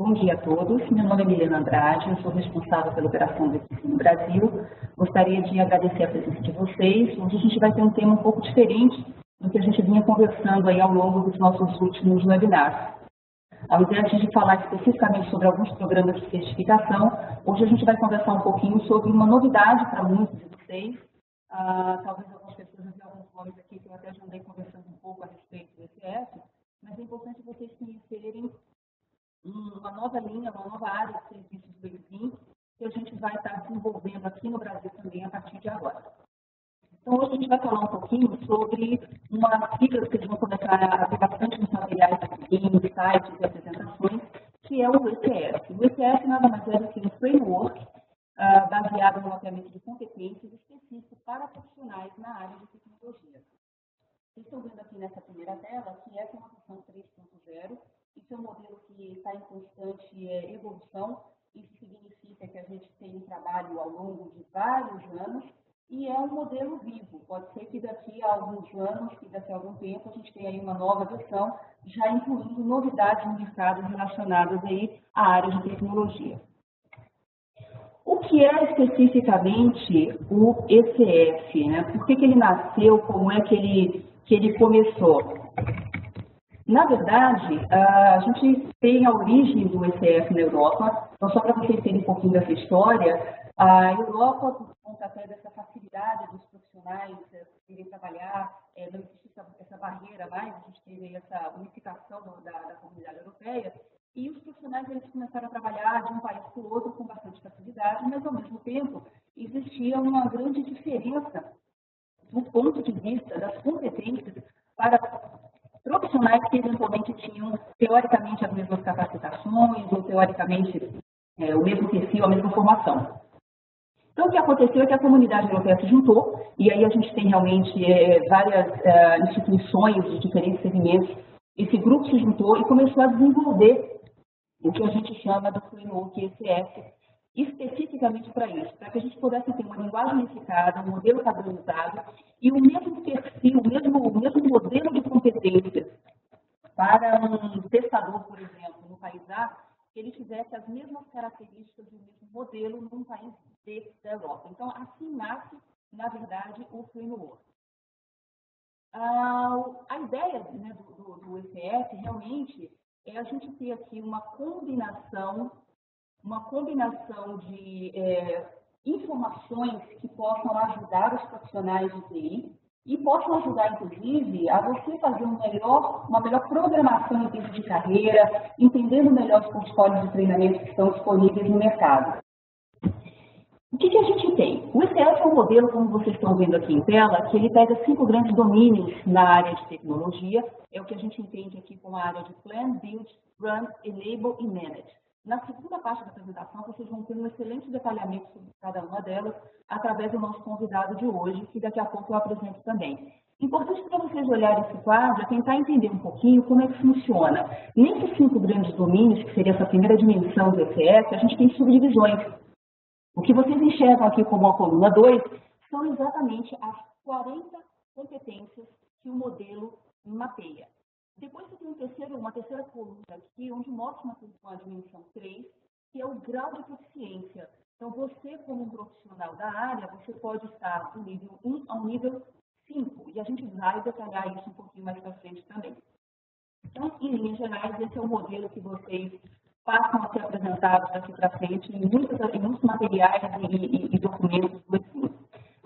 Bom dia a todos, meu nome é Milena Andrade, eu sou responsável pela operação do EQC no Brasil. Gostaria de agradecer a presença de vocês. Hoje a gente vai ter um tema um pouco diferente do que a gente vinha conversando aí ao longo dos nossos últimos webinars. Ao invés de falar especificamente sobre alguns programas de certificação, hoje a gente vai conversar um pouquinho sobre uma novidade para muitos de vocês. Talvez algumas pessoas tenham alguns nomes aqui que eu até já andei conversando um pouco a respeito do ECF, mas é importante vocês conhecerem uma nova linha, uma nova área de serviços do EQC, que a gente vai estar desenvolvendo aqui no Brasil também a partir de agora. Então, hoje a gente vai falar um pouquinho sobre uma sigla que vocês vão começar a ver bastante nos materiais aqui, em sites e apresentações, que é o ECF. O ECF nada mais é do que um framework baseado no mapeamento de competências específico para profissionais na área de tecnologia. Vocês estão vendo aqui nessa primeira tela que essa é uma versão 3.0. Isso é um modelo que está em constante evolução. Isso significa que a gente tem um trabalho ao longo de vários anos e é um modelo vivo. Pode ser que daqui a alguns anos, que daqui a algum tempo, a gente tenha aí uma nova versão, já incluindo novidades no mercado relacionadas aí à área de tecnologia. O que é especificamente o ECF, né? Por que ele nasceu? Como é que ele começou? Na verdade, a gente tem a origem do ECF na Europa. Então, só para vocês terem um pouquinho dessa história, a Europa, por conta até dessa facilidade dos profissionais irem trabalhar, não existe essa barreira mais, a gente teve essa unificação da comunidade europeia, e os profissionais eles começaram a trabalhar de um país para o outro com bastante facilidade, mas, ao mesmo tempo, existia uma grande diferença do ponto de vista das competências para profissionais que eventualmente tinham, teoricamente, as mesmas capacitações ou, teoricamente, o mesmo perfil, a mesma formação. Então, o que aconteceu é que a comunidade europeia se juntou, e aí a gente tem realmente várias instituições de diferentes segmentos. Esse grupo se juntou e começou a desenvolver o que a gente chama do framework ECF, especificamente para isso, para que a gente pudesse ter uma linguagem unificada, um modelo padronizado e o mesmo perfil, o mesmo modelo de competências para um testador, por exemplo, no país A, que ele tivesse as mesmas características do mesmo modelo num país B da Europa. Então, assim nasce, na verdade, o framework. A ideia, né, do ECF realmente é a gente ter aqui uma combinação de informações que possam ajudar os profissionais de TI e possam ajudar, inclusive, a você fazer uma melhor programação em termos de carreira, entendendo melhor os portfólios de treinamento que estão disponíveis no mercado. O que a gente tem? O ECF é um modelo, como vocês estão vendo aqui em tela, que ele pega 5 grandes domínios na área de tecnologia, é o que a gente entende aqui como a área de Plan, Build, Run, Enable e Manage. Na segunda parte da apresentação, vocês vão ter um excelente detalhamento sobre cada uma delas, através do nosso convidado de hoje, que daqui a pouco eu apresento também. Importante para vocês olharem esse quadro é tentar entender um pouquinho como é que funciona. Nesses 5 grandes domínios, que seria essa primeira dimensão do ECF, a gente tem subdivisões. O que vocês enxergam aqui como a coluna 2 são exatamente as 40 competências que o modelo mapeia. Depois você tem uma terceira coluna aqui, onde mostra uma dimensão 3, que é o grau de proficiência. Então, você, como um profissional da área, você pode estar do nível 1 ao nível 5, e a gente vai detalhar isso um pouquinho mais para frente também. Então, em linhas gerais, esse é o modelo que vocês passam a ser apresentados daqui para frente em muitos materiais e documentos do EQC.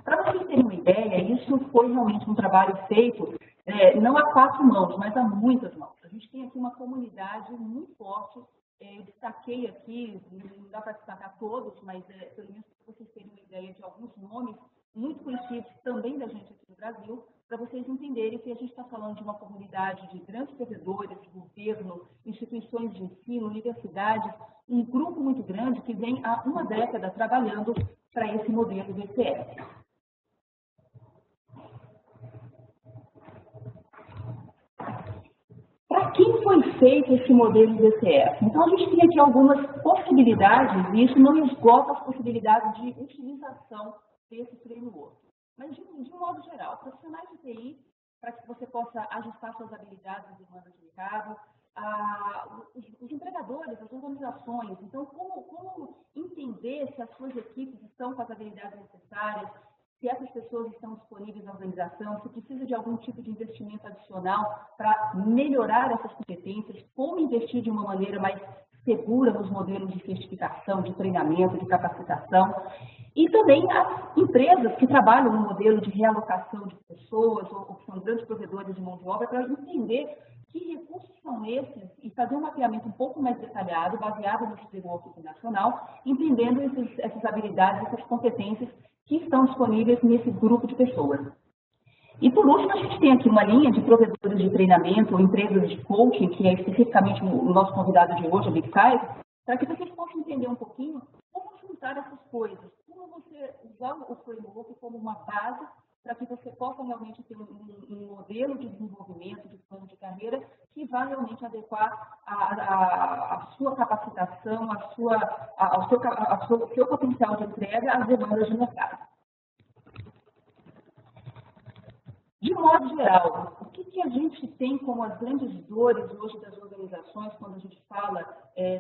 Para vocês terem uma ideia, isso foi realmente um trabalho feito não a 4 mãos, mas a muitas mãos. A gente tem aqui uma comunidade muito forte. Eu destaquei aqui, não dá para destacar todos, mas pelo menos para vocês terem uma ideia de alguns nomes muito conhecidos também da gente aqui no Brasil, para vocês entenderem que a gente está falando de uma comunidade de grandes provedores, de governo, instituições de ensino, universidades, um grupo muito grande que vem há uma década trabalhando para esse modelo do ECF. Para quem foi feito esse modelo do ECF? Então, a gente tem aqui algumas possibilidades, e isso não esgota as possibilidades de utilização desse framework. Mas, de um modo geral, profissionais de TI, para que você possa ajustar suas habilidades às demandas de mercado, os empregadores, as organizações. Então, como entender se as suas equipes estão com as habilidades necessárias, se essas pessoas estão disponíveis na organização, se precisa de algum tipo de investimento adicional para melhorar essas competências, como investir de uma maneira mais segura nos modelos de certificação, de treinamento, de capacitação. E também as empresas que trabalham no modelo de realocação de pessoas ou que são grandes provedores de mão de obra para entender que recursos são esses e fazer um mapeamento um pouco mais detalhado, baseado no framework internacional, entendendo essas habilidades, essas competências que estão disponíveis nesse grupo de pessoas. E por último, a gente tem aqui uma linha de provedores de treinamento ou empresas de coaching, que é especificamente o nosso convidado de hoje, a Big Five, para que vocês possam entender um pouquinho como juntar essas coisas, como você usar o framework como uma base para que você possa realmente ter um modelo de desenvolvimento, de plano de carreira, que vai realmente adequar a sua capacitação, ao seu potencial de entrega às demandas de mercado. De modo geral, o que a gente tem como as grandes dores hoje das organizações quando a gente fala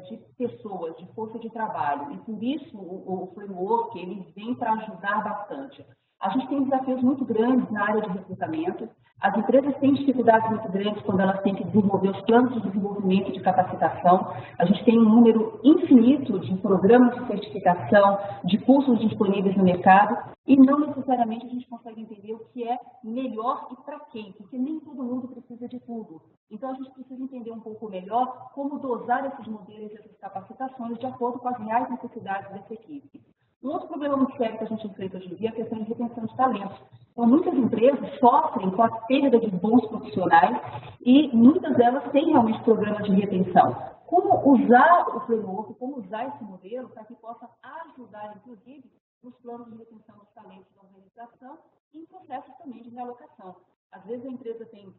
de pessoas, de força de trabalho? E por isso o framework ele vem para ajudar bastante. A gente tem desafios muito grandes na área de recrutamento. As empresas têm dificuldades muito grandes quando elas têm que desenvolver os planos de desenvolvimento e de capacitação. A gente tem um número infinito de programas de certificação, de cursos disponíveis no mercado, e não necessariamente a gente consegue entender o que é melhor e para quem, porque nem todo mundo precisa de tudo. Então, a gente precisa entender um pouco melhor como dosar esses modelos e essas capacitações de acordo com as reais necessidades dessa equipe. Um outro problema muito sério que a gente enfrenta hoje em dia é a questão de retenção de talentos. Então, muitas empresas sofrem com a perda de bons profissionais e muitas delas têm realmente programas de retenção. Como usar o framework, como usar esse modelo para que possa ajudar, inclusive, nos planos de retenção dos talentos da organização e em processos também de realocação. Às vezes a empresa tem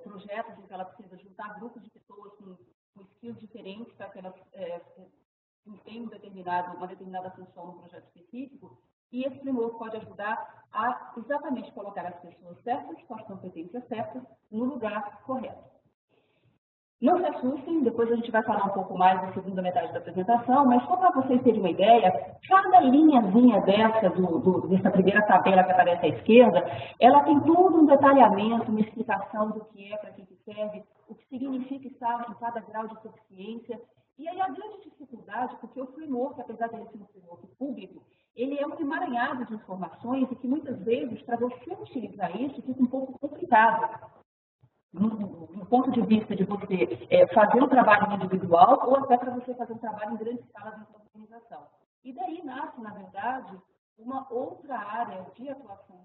projetos em que ela precisa juntar grupos de pessoas com skills diferentes para que elas tem uma determinada função no projeto específico, e esse framework pode ajudar a exatamente colocar as pessoas certas, com as competências certas, no lugar correto. Não se assustem, depois a gente vai falar um pouco mais na segunda metade da apresentação, mas só para vocês terem uma ideia, cada linhazinha dessa primeira tabela que aparece à esquerda, ela tem todo um detalhamento, uma explicação do que é, para que serve, o que significa estar em cada grau de proficiência. E aí a grande dificuldade, porque o framework, apesar de ele ser um framework público, ele é um emaranhado de informações e que muitas vezes, para você utilizar isso, fica um pouco complicado. Do ponto de vista de você fazer um trabalho individual ou até para você fazer um trabalho em grande escala dentro da organização. E daí nasce, na verdade, uma outra área de atuação,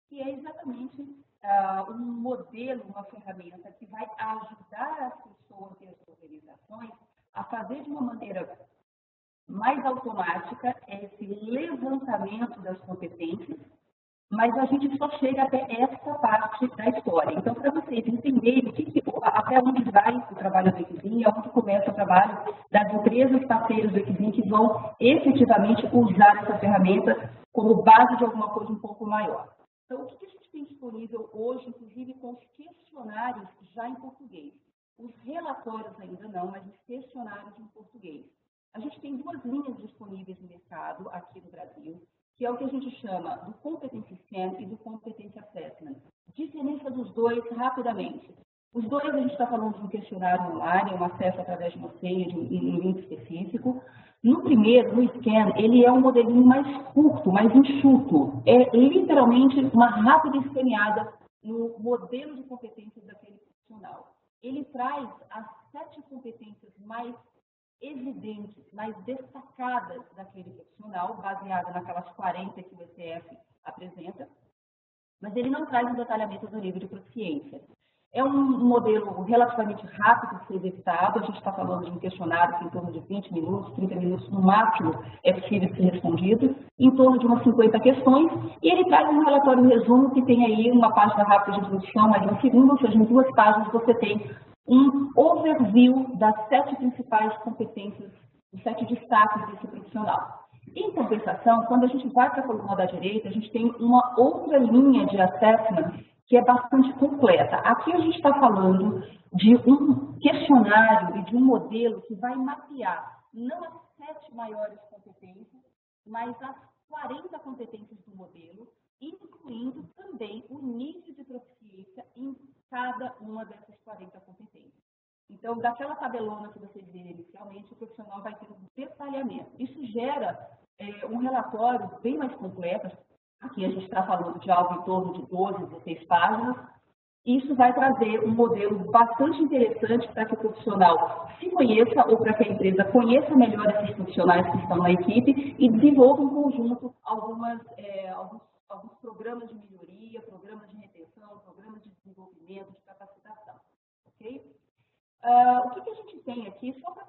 que é exatamente um modelo, uma ferramenta que vai ajudar as pessoas e as organizações a fazer de uma maneira mais automática esse levantamento das competências, mas a gente só chega até essa parte da história. Então, para vocês entenderem até onde vai o trabalho do Equizim, aonde começa o trabalho das empresas parceiras do Equizim que vão efetivamente usar essa ferramenta como base de alguma coisa um pouco maior. Então, o que a gente tem disponível hoje, inclusive com os questionários já em português? Os relatórios ainda não, mas os questionários em português. A gente tem duas linhas disponíveis no mercado aqui no Brasil, que é o que a gente chama do Competency Scan e do Competency Assessment. Diferença dos dois rapidamente. Os dois a gente está falando de um questionário online, um acesso através de uma senha, de um link específico. No primeiro, no Scan, ele é um modelinho mais curto, mais enxuto. É literalmente uma rápida escaneada no modelo de competências daquele profissional. Ele traz as 7 competências mais evidentes, mais destacadas daquele profissional, baseada naquelas 40 que o ETF apresenta, mas ele não traz um detalhamento do nível de proficiência. É um modelo relativamente rápido de ser executado, a gente está falando de um questionário que em torno de 20 minutos, 30 minutos no máximo é possível ser respondido, em torno de umas 50 questões, e ele traz um relatório resumo que tem aí uma página rápida de introdução, mais um segundo, ou seja, em 2 páginas você tem um overview das 7 principais competências, os 7 destaques desse profissional. Em compensação, quando a gente vai para a coluna da direita, a gente tem uma outra linha de assessment que é bastante completa. Aqui a gente está falando de um questionário e de um modelo que vai mapear não as 7 maiores competências, mas as 40 competências do modelo, incluindo também o nível de proficiência em cada uma dessas 40 competências. Então, daquela tabelona que vocês viram inicialmente, o profissional vai ter um detalhamento. Isso gera um relatório bem mais completo. Aqui a gente está falando de algo em torno de 12, 16 páginas. Isso vai trazer um modelo bastante interessante para que o profissional se conheça ou para que a empresa conheça melhor esses profissionais que estão na equipe e desenvolva em conjunto alguns programas de melhoria, programas de retenção, programas de desenvolvimento, de capacitação. Ok? O que a gente tem aqui, só para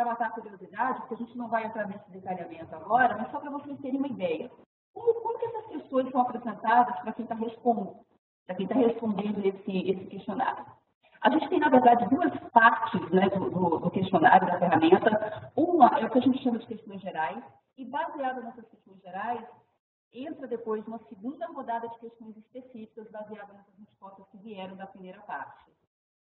matar a curiosidade, porque a gente não vai entrar nesse detalhamento agora, mas só para vocês terem uma ideia. Como que essas questões são apresentadas para quem está respondendo esse questionário? A gente tem, na verdade, duas partes, né, do questionário, da ferramenta. Uma é o que a gente chama de questões gerais, e baseada nessas questões gerais, entra depois uma segunda rodada de questões específicas baseadas nessas respostas que vieram da primeira parte.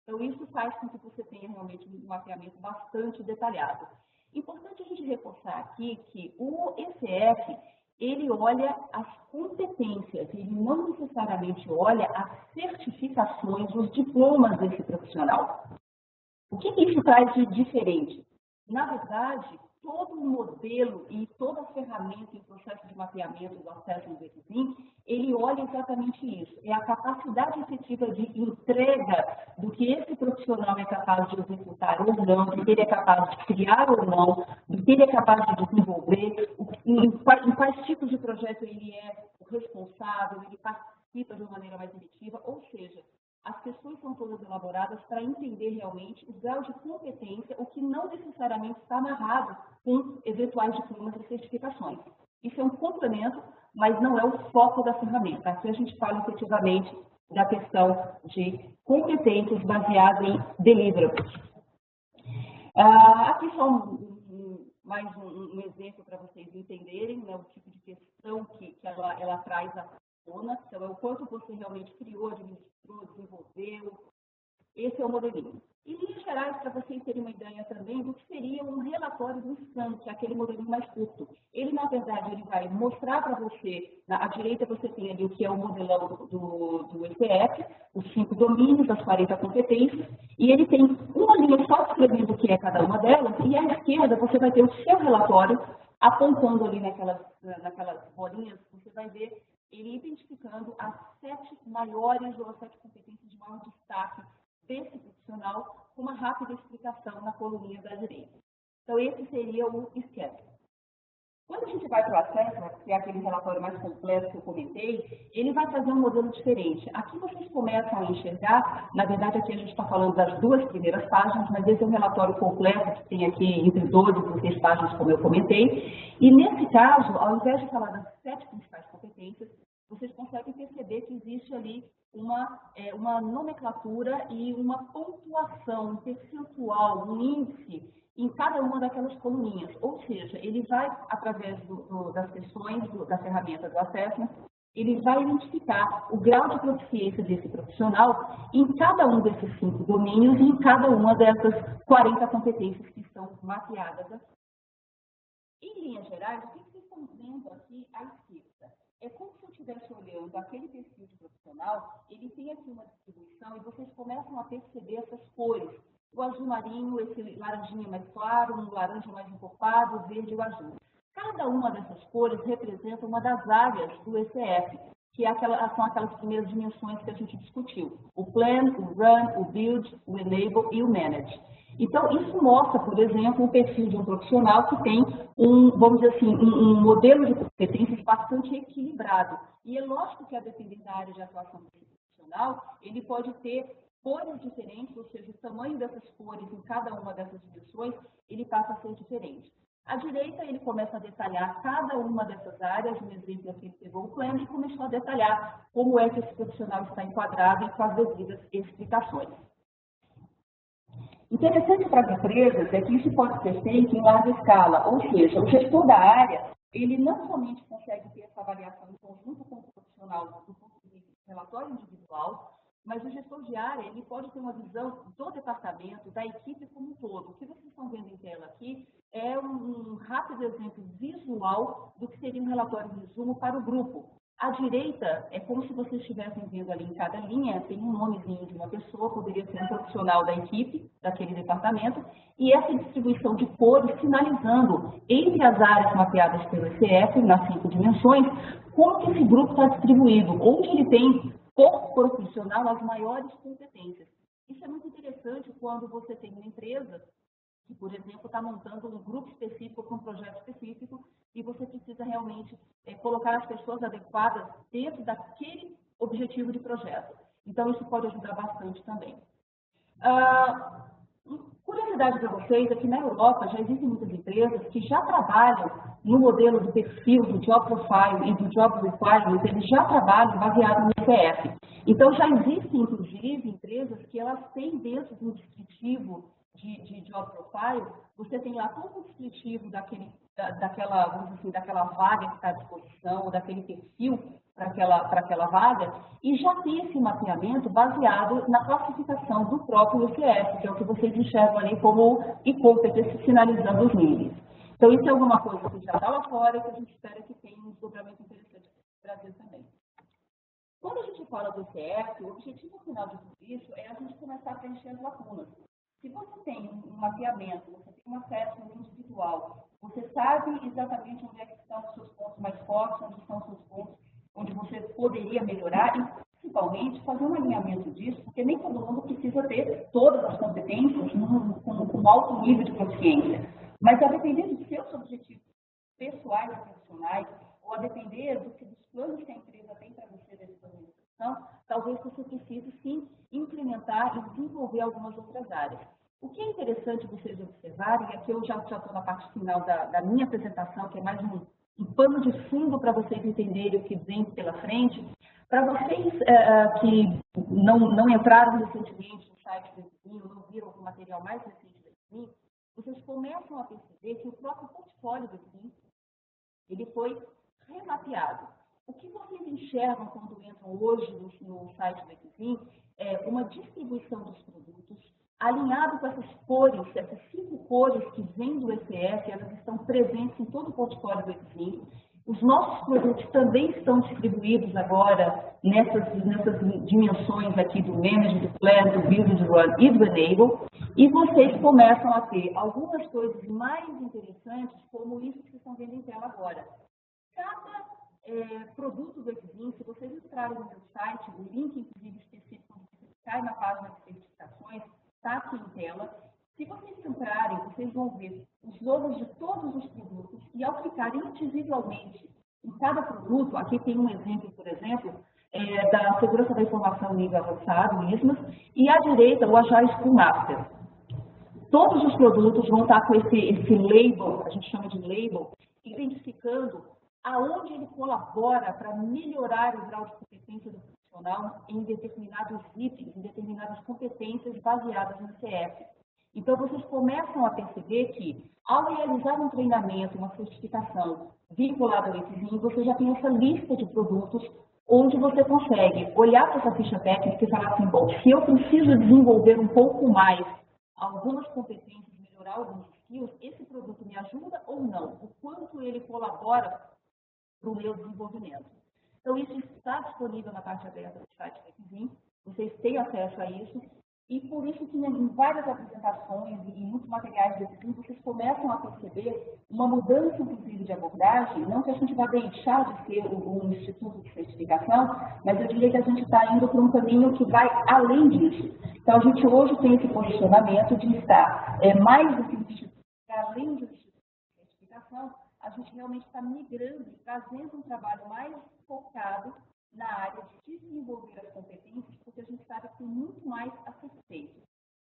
Então, isso faz com que você tenha realmente um mapeamento bastante detalhado. Importante a gente reforçar aqui que o ECF, ele olha as competências, ele não necessariamente olha as certificações, os diplomas desse profissional. O que isso traz de diferente? Na verdade, todo o modelo e toda a ferramenta em processo de mapeamento do acesso no Exim, ele olha exatamente isso. É a capacidade efetiva de entrega do que esse profissional é capaz de executar ou não, do que ele é capaz de criar ou não, do que ele é capaz de desenvolver, em quais tipos de projeto ele é responsável, ele participa de uma maneira mais efetiva, ou seja, as questões são todas elaboradas para entender realmente o grau de competência, o que não necessariamente está amarrado com eventuais diplomas e certificações. Isso é um complemento, mas não é o foco da ferramenta. Aqui a gente fala efetivamente da questão de competências baseadas em deliverables. Aqui só mais um exemplo para vocês entenderem, né, o tipo de questão que ela traz à tona. Então, é o quanto você realmente criou, administrou, desenvolveu. Esse é o modelinho. Em linhas gerais, para vocês terem uma ideia também do que seria um relatório do SCAN, que é aquele modelinho mais curto. Ele, na verdade, ele vai mostrar para você, à direita você tem ali o que é o modelão do ECF, os 5 domínios, as 40 competências, e ele tem uma linha só descrevendo o que é cada uma delas, e à esquerda você vai ter o seu relatório, apontando ali naquelas bolinhas, você vai ver ele identificando as 7 maiores ou as 7 competências de maior destaque desse profissional, com uma rápida explicação na coluninha da direita. Então, esse seria o esquema. Quando a gente vai para o acesso, que é aquele relatório mais completo que eu comentei, ele vai fazer um modelo diferente. Aqui vocês começam a enxergar, na verdade aqui a gente está falando das 2 primeiras páginas, mas esse é um relatório completo que tem aqui entre 12 e 16 páginas, como eu comentei. E nesse caso, ao invés de falar das 7 principais competências, vocês conseguem perceber que existe ali uma nomenclatura e uma pontuação, um percentual, um índice em cada uma daquelas coluninhas. Ou seja, ele vai, através das questões da ferramenta do Assessment, ele vai identificar o grau de proficiência desse profissional em cada um desses 5 domínios e em cada uma dessas 40 competências que estão mapeadas aqui. Em linhas gerais, o que vocês estão vendo aqui à esquerda? É como se eu estivesse olhando aquele perfil de profissional, ele tem aqui uma distribuição e vocês começam a perceber essas cores. O azul marinho, esse laranjinha mais claro, um laranja mais encorpado, o verde e o azul. Cada uma dessas cores representa uma das áreas do ECF, que são aquelas primeiras dimensões que a gente discutiu. O Plan, o Run, o Build, o Enable e o Manage. Então, isso mostra, por exemplo, o perfil de um profissional que tem vamos dizer assim, um modelo de competências bastante equilibrado. E é lógico que, a depender da área de atuação desse profissional, ele pode ter cores diferentes, ou seja, o tamanho dessas cores em cada uma dessas dimensões, ele passa a ser diferente. À direita, ele começa a detalhar cada uma dessas áreas, um exemplo aqui, ele pegou o plano e começou a detalhar como é que esse profissional está enquadrado e com as devidas explicações. Interessante para as empresas é que isso pode ser feito em larga escala, ou seja, o gestor da área, ele não somente consegue ter essa avaliação em conjunto com o profissional do ponto de vista relatório individual, mas o gestor de área ele pode ter uma visão do departamento, da equipe como um todo. O que vocês estão vendo em tela aqui é um rápido exemplo visual do que seria um relatório de resumo para o grupo. À direita, é como se vocês estivessem vendo ali em cada linha, tem um nomezinho de uma pessoa, poderia ser um profissional da equipe, daquele departamento, e essa distribuição de cores sinalizando entre as áreas mapeadas pelo ECF, nas 5 dimensões, como que esse grupo está distribuído, onde ele tem, por profissional, as maiores competências. Isso é muito interessante quando você tem uma empresa que, por exemplo, está montando um grupo específico para um projeto específico e você precisa realmente colocar as pessoas adequadas dentro daquele objetivo de projeto. Então, isso pode ajudar bastante também. Curiosidade para vocês é que na Europa já existem muitas empresas que já trabalham no modelo do perfil, do job profile e do job requirement, eles já trabalham baseado no ECF. Então, já existem, inclusive, empresas que elas têm dentro do descritivo de job profile, você tem lá todo o descritivo daquela, vamos dizer assim, daquela vaga que está à disposição, ou daquele perfil para aquela vaga, e já tem esse mapeamento baseado na classificação do próprio ECF, que é o que vocês enxergam ali como e-competence, sinalizando os níveis. Então, isso é alguma coisa que já está lá fora e que a gente espera que tenha um desdobramento interessante no Brasil também. Quando a gente fala do ECF, o objetivo final de tudo isso é a gente começar a preencher as lacunas. Se você tem um mapeamento, você tem uma certa individual, você sabe exatamente onde é que estão os seus pontos mais fortes, onde estão os seus pontos onde você poderia melhorar e, principalmente, fazer um alinhamento disso, porque nem todo mundo precisa ter todas as competências com alto nível de proficiência. Mas a depender dos seus objetivos pessoais e profissionais, ou a depender dos planos que a empresa tem para você dentro da organização, talvez você precise, sim, implementar e desenvolver algumas outras áreas. O que é interessante vocês observarem, e aqui eu já estou na parte final da minha apresentação, que é mais um pano de fundo para vocês entenderem o que vem pela frente. Para vocês que não entraram recentemente no site do Equizinho, não viram o material mais recente do Equizinho, vocês começam a perceber que o próprio portfólio do Equizinho, ele foi remapeado. O que vocês enxergam quando entram hoje no site do Equizinho é uma distribuição dos produtos, alinhado com essas cores, essas 5 cores que vêm do ECF, elas estão presentes em todo o portfólio do Equizinho. Os nossos produtos também estão distribuídos agora nessas dimensões aqui do Manage, do Plan, do Build, do Run e do Enable. E vocês começam a ter algumas coisas mais interessantes, como isso que vocês estão vendo em tela agora. Cada produto do Equizinho, se vocês entrarem no meu site, o link, inclusive, específico, onde você cai na página de certificações, está aqui em tela. Se vocês entrarem, vocês vão ver os logos de todos os produtos e ao clicar individualmente em cada produto, aqui tem um exemplo, por exemplo, da segurança da informação nível avançado, o ISMAS, e à direita o Agile Scrum Master. Todos os produtos vão estar com esse label, a gente chama de label, identificando aonde ele colabora para melhorar o grau de competência do profissional em determinados itens, em determinadas competências baseadas no CF. Então, vocês começam a perceber que, ao realizar um treinamento, uma certificação vinculada ao Equizinho, você já tem essa lista de produtos onde você consegue olhar para essa ficha técnica e falar assim, bom, se eu preciso desenvolver um pouco mais algumas competências, melhorar alguns skills, esse produto me ajuda ou não? O quanto ele colabora para o meu desenvolvimento. Então, isso está disponível na parte aberta do site do Equizinho, vocês têm acesso a isso, e por isso que em várias apresentações e em muitos materiais do Equizinho, vocês começam a perceber uma mudança, inclusive, de abordagem, não que a gente vá deixar de ser um instituto de certificação, mas eu diria que a gente está indo por um caminho que vai além disso. Então, a gente hoje tem esse posicionamento de estar mais do que um instituto, além de um instituto de certificação, a gente realmente está migrando e trazendo um trabalho mais focado na área de desenvolver as competências, porque a gente sabe que tem muito mais a ser feito.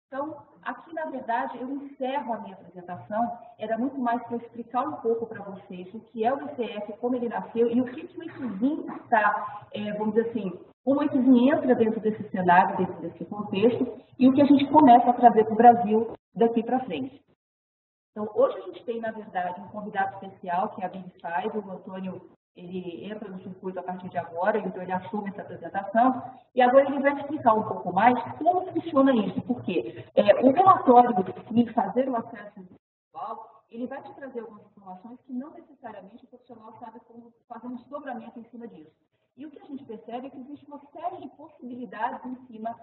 Então, aqui, na verdade, eu encerro a minha apresentação, era muito mais para explicar um pouco para vocês o que é o ECF, como ele nasceu e o que o Equizinho está, vamos dizer assim, como o Equizinho entra dentro desse cenário, dentro desse contexto, e o que a gente começa a trazer para o Brasil daqui para frente. Então, hoje a gente tem, na verdade, um convidado especial, que é a Big Five, o Antônio ele entra no circuito a partir de agora, então ele assume essa apresentação, e agora ele vai explicar um pouco mais como funciona isso, porque o relatório e fazer o acesso individual, ele vai te trazer algumas informações que não necessariamente o profissional sabe como fazer um desdobramento em cima disso. E o que a gente percebe é que existe uma série de possibilidades em cima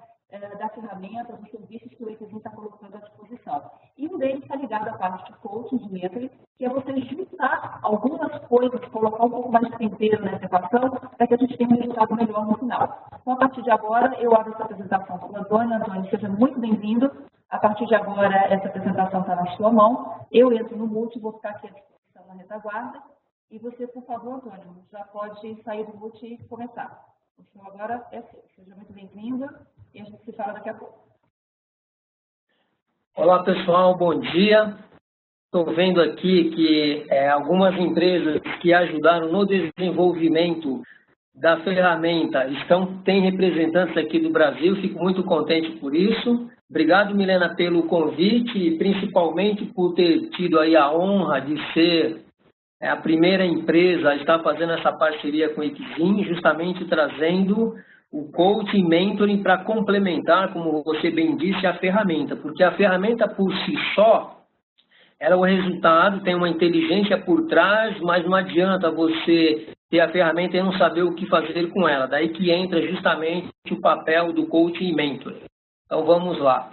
da ferramenta, dos serviços que o Equizinho está colocando à disposição. E um deles está ligado à parte de coaching, de mentoring, que é você juntar algumas coisas, colocar um pouco mais de tempero nessa equação, para que a gente tenha um resultado melhor no final. Então, a partir de agora, eu abro essa apresentação com o Antônio. Antônio, seja muito bem-vindo. A partir de agora, essa apresentação está na sua mão. Eu entro no mute, vou ficar aqui à disposição na retaguarda. E você, por favor, Antônio, já pode sair do mute e começar. O senhor agora é seu. Seja muito bem-vindo e a gente se fala daqui a pouco. Olá, pessoal, bom dia. Estou vendo aqui que algumas empresas que ajudaram no desenvolvimento da ferramenta têm representantes aqui do Brasil, fico muito contente por isso. Obrigado, Milena, pelo convite e principalmente por ter tido aí a honra de ser a primeira empresa a estar fazendo essa parceria com o Equizinho, justamente trazendo o coaching mentoring para complementar, como você bem disse, a ferramenta, porque a ferramenta por si só, ela é o resultado, tem uma inteligência por trás, mas não adianta você ter a ferramenta e não saber o que fazer com ela. Daí que entra justamente o papel do coaching mentoring. Então vamos lá.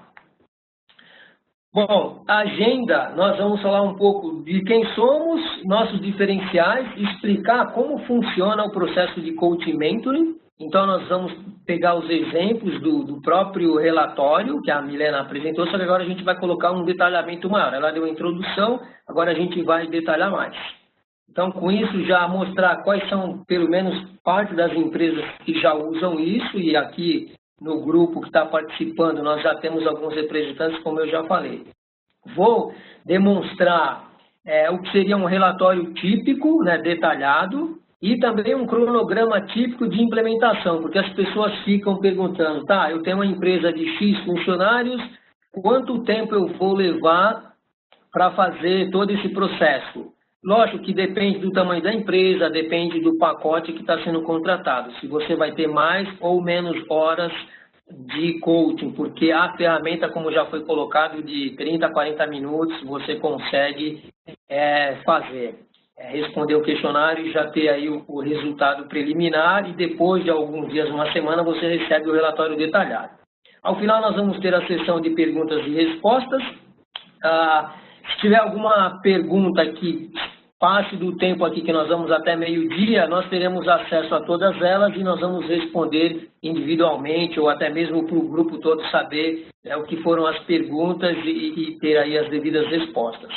Bom, a agenda, nós vamos falar um pouco de quem somos, nossos diferenciais, explicar como funciona o processo de coaching mentoring. Então, nós vamos pegar os exemplos do próprio relatório que a Milena apresentou, só que agora a gente vai colocar um detalhamento maior. Ela deu a introdução, agora a gente vai detalhar mais. Então, com isso, já mostrar quais são, pelo menos, parte das empresas que já usam isso, e aqui no grupo que está participando, nós já temos alguns representantes, como eu já falei. Vou demonstrar o que seria um relatório típico, né, detalhado, e também um cronograma típico de implementação, porque as pessoas ficam perguntando, tá, eu tenho uma empresa de X funcionários, quanto tempo eu vou levar para fazer todo esse processo? Lógico que depende do tamanho da empresa, depende do pacote que está sendo contratado, se você vai ter mais ou menos horas de coaching, porque a ferramenta, como já foi colocado, de 30 a 40 minutos, você consegue fazer. Responder o questionário e já ter aí o resultado preliminar, e depois de alguns dias, uma semana, você recebe o relatório detalhado. Ao final, nós vamos ter a sessão de perguntas e respostas. Se tiver alguma pergunta que passe do tempo aqui, que nós vamos até meio-dia, nós teremos acesso a todas elas e nós vamos responder individualmente ou até mesmo para o grupo todo saber o que foram as perguntas e ter aí as devidas respostas.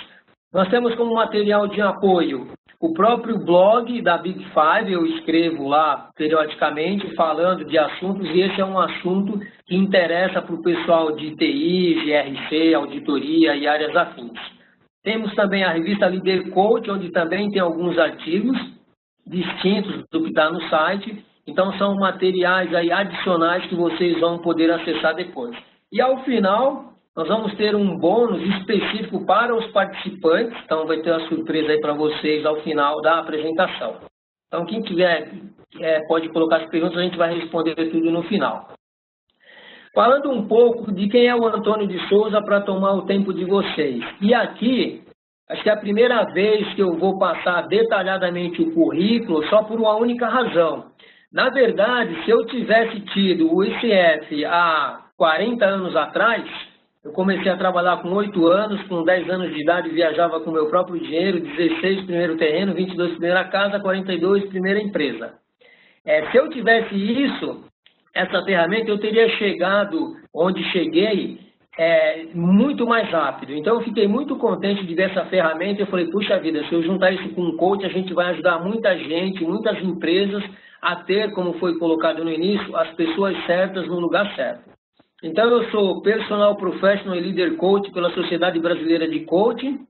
Nós temos como material de apoio o próprio blog da Big Five, eu escrevo lá periodicamente falando de assuntos, e esse é um assunto que interessa para o pessoal de TI, GRC, auditoria e áreas afins. Temos também a revista Líder Coach, onde também tem alguns artigos distintos do que está no site, então são materiais aí adicionais que vocês vão poder acessar depois. E ao final, nós vamos ter um bônus específico para os participantes, então vai ter uma surpresa aí para vocês ao final da apresentação. Então, quem tiver, pode colocar as perguntas, a gente vai responder tudo no final. Falando um pouco de quem é o Antônio de Souza para tomar o tempo de vocês. E aqui, acho que é a primeira vez que eu vou passar detalhadamente o currículo, só por uma única razão. Na verdade, se eu tivesse tido o ICF há 40 anos atrás, eu comecei a trabalhar com 8 anos, com 10 anos de idade viajava com meu próprio dinheiro, 16 primeiro terreno, 22 primeira casa, 42 primeira empresa. Se eu tivesse essa ferramenta, eu teria chegado onde cheguei muito mais rápido. Então, eu fiquei muito contente de ver essa ferramenta. Eu falei, puxa vida, se eu juntar isso com um coach, a gente vai ajudar muita gente, muitas empresas a ter, como foi colocado no início, as pessoas certas no lugar certo. Então, eu sou Personal Professional e Leader Coach pela Sociedade Brasileira de Coaching.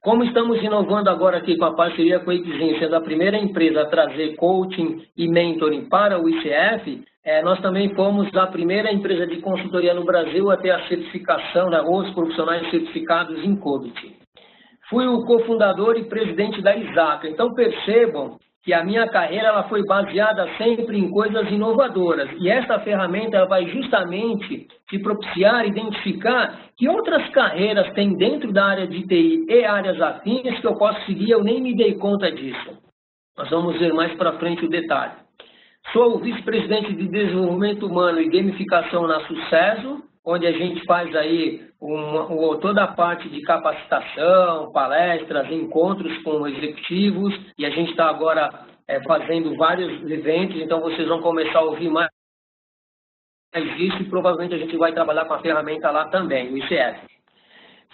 Como estamos inovando agora aqui com a parceria com a Equizinho, sendo a primeira empresa a trazer coaching e mentoring para o ICF, nós também fomos a primeira empresa de consultoria no Brasil a ter a certificação, os profissionais certificados em COBIT. Fui o cofundador e presidente da ISACA. Então, percebam que a minha carreira ela foi baseada sempre em coisas inovadoras. E essa ferramenta ela vai justamente te propiciar identificar que outras carreiras tem dentro da área de TI e áreas afins que eu posso seguir, eu nem me dei conta disso. Nós vamos ver mais para frente o detalhe. Sou o vice-presidente de desenvolvimento humano e gamificação na Sucesso, onde a gente faz aí toda a parte de capacitação, palestras, encontros com executivos, e a gente está agora fazendo vários eventos, então vocês vão começar a ouvir mais disso e provavelmente a gente vai trabalhar com a ferramenta lá também, o ICF.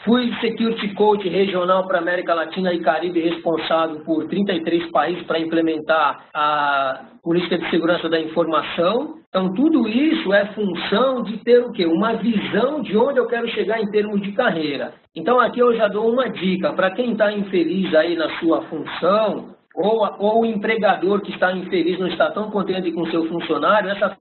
Fui Security Coach regional para América Latina e Caribe, responsável por 33 países para implementar a política de segurança da informação. Então, tudo isso é função de ter o quê? Uma visão de onde eu quero chegar em termos de carreira. Então, aqui eu já dou uma dica para quem está infeliz aí na sua função, ou o empregador que está infeliz, não está tão contente com o seu funcionário, essa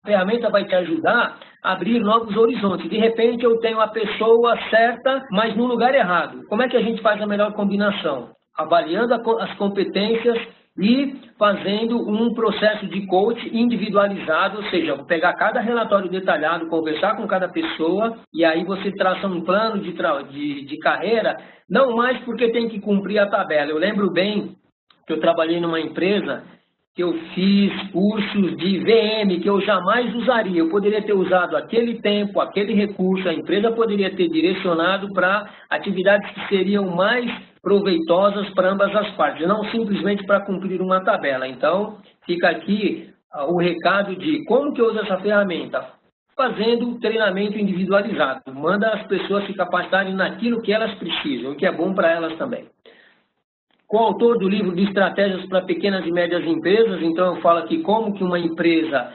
ferramenta vai te ajudar a abrir novos horizontes. De repente, eu tenho a pessoa certa, mas no lugar errado. Como é que a gente faz a melhor combinação? Avaliando as competências e fazendo um processo de coach individualizado, ou seja, vou pegar cada relatório detalhado, conversar com cada pessoa, e aí você traça um plano de carreira, não mais porque tem que cumprir a tabela. Eu lembro bem que eu trabalhei numa empresa que eu fiz cursos de VM que eu jamais usaria. Eu poderia ter usado aquele tempo, aquele recurso, a empresa poderia ter direcionado para atividades que seriam mais proveitosas para ambas as partes, não simplesmente para cumprir uma tabela. Então, fica aqui o recado de como que eu uso essa ferramenta? Fazendo treinamento individualizado. Manda as pessoas se capacitarem naquilo que elas precisam, o que é bom para elas também. Coautor do livro de estratégias para pequenas e médias empresas, então eu falo aqui como que uma empresa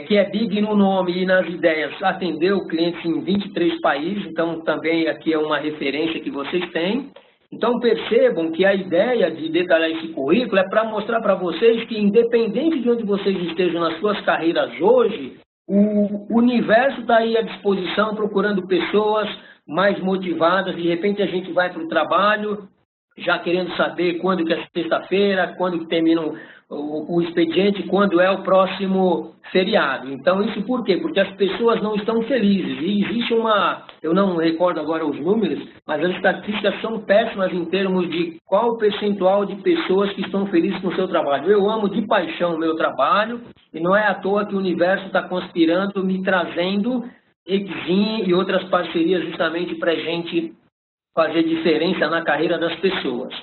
que é big no nome e nas ideias atendeu clientes em 23 países, então também aqui é uma referência que vocês têm. Então percebam que a ideia de detalhar esse currículo é para mostrar para vocês que independente de onde vocês estejam nas suas carreiras hoje, o universo está aí à disposição procurando pessoas mais motivadas, de repente a gente vai para o trabalho já querendo saber quando que é sexta-feira, quando que termina o expediente, quando é o próximo feriado. Então, isso por quê? Porque as pessoas não estão felizes. E existe eu não recordo agora os números, mas as estatísticas são péssimas em termos de qual o percentual de pessoas que estão felizes com o seu trabalho. Eu amo de paixão o meu trabalho, e não é à toa que o universo está conspirando, me trazendo Exim e outras parcerias justamente para a gente fazer diferença na carreira das pessoas.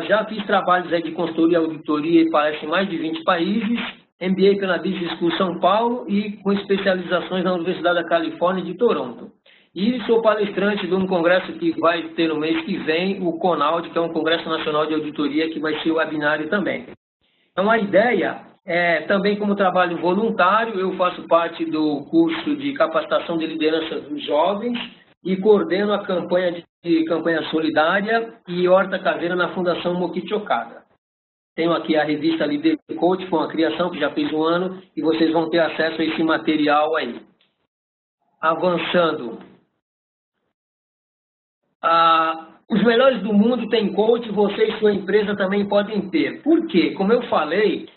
Já fiz trabalhos de consultoria, auditoria e palestra em mais de 20 países, MBA pela Business School São Paulo e com especializações na Universidade da Califórnia de Toronto. E sou palestrante de um congresso que vai ter no mês que vem, o CONAUD, que é um Congresso Nacional de Auditoria, que vai ser o webinário também. Então, a ideia também como trabalho voluntário, eu faço parte do curso de capacitação de liderança dos jovens, e coordeno a campanha solidária e horta caseira na Fundação Mokichi Okada. Tenho aqui a revista Líder Coach, com a criação que já fez um ano, e vocês vão ter acesso a esse material aí. Avançando. Os melhores do mundo têm coach, você e sua empresa também podem ter. Por quê? Como eu falei,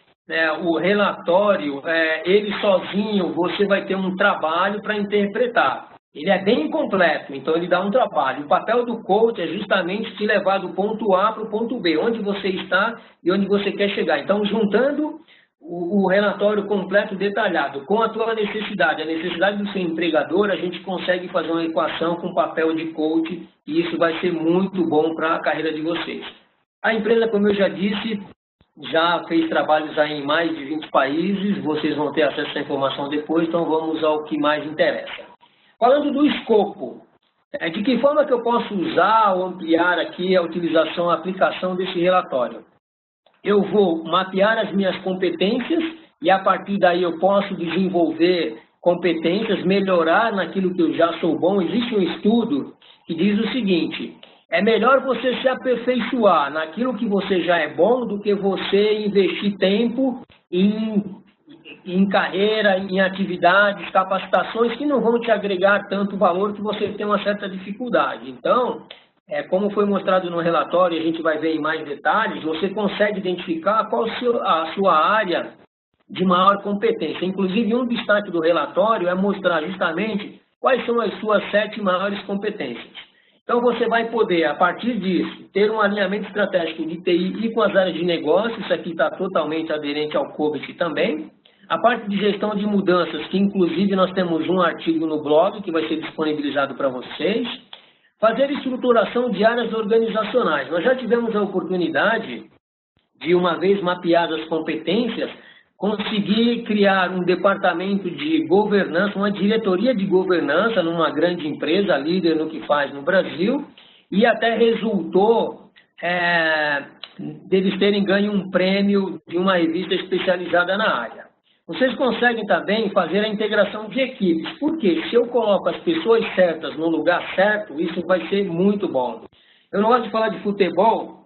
o relatório, ele sozinho, você vai ter um trabalho para interpretar. Ele é bem completo, então ele dá um trabalho. O papel do coach é justamente te levar do ponto A para o ponto B, onde você está e onde você quer chegar. Então, juntando o relatório completo detalhado com a tua necessidade, a necessidade do seu empregador, a gente consegue fazer uma equação com papel de coach e isso vai ser muito bom para a carreira de vocês. A empresa, como eu já disse, já fez trabalhos aí em mais de 20 países, vocês vão ter acesso a essa informação depois, então vamos ao que mais interessa. Falando do escopo, de que forma que eu posso usar ou ampliar aqui a utilização, a aplicação desse relatório? Eu vou mapear as minhas competências e a partir daí eu posso desenvolver competências, melhorar naquilo que eu já sou bom. Existe um estudo que diz o seguinte: é melhor você se aperfeiçoar naquilo que você já é bom do que você investir tempo em carreira, em atividades, capacitações que não vão te agregar tanto valor que você tem uma certa dificuldade. Então, como foi mostrado no relatório, a gente vai ver em mais detalhes, você consegue identificar qual a sua área de maior competência. Inclusive, um destaque do relatório é mostrar justamente quais são as suas 7 maiores competências. Então, você vai poder, a partir disso, ter um alinhamento estratégico de TI e com as áreas de negócio, isso aqui está totalmente aderente ao COVID também. A parte de gestão de mudanças, que inclusive nós temos um artigo no blog que vai ser disponibilizado para vocês. Fazer estruturação de áreas organizacionais. Nós já tivemos a oportunidade de, uma vez mapeadas as competências, conseguir criar um departamento de governança, uma diretoria de governança numa grande empresa, líder no que faz no Brasil, e até resultou deles terem ganho um prêmio de uma revista especializada na área. Vocês conseguem também fazer a integração de equipes, porque se eu coloco as pessoas certas no lugar certo, isso vai ser muito bom. Eu não gosto de falar de futebol,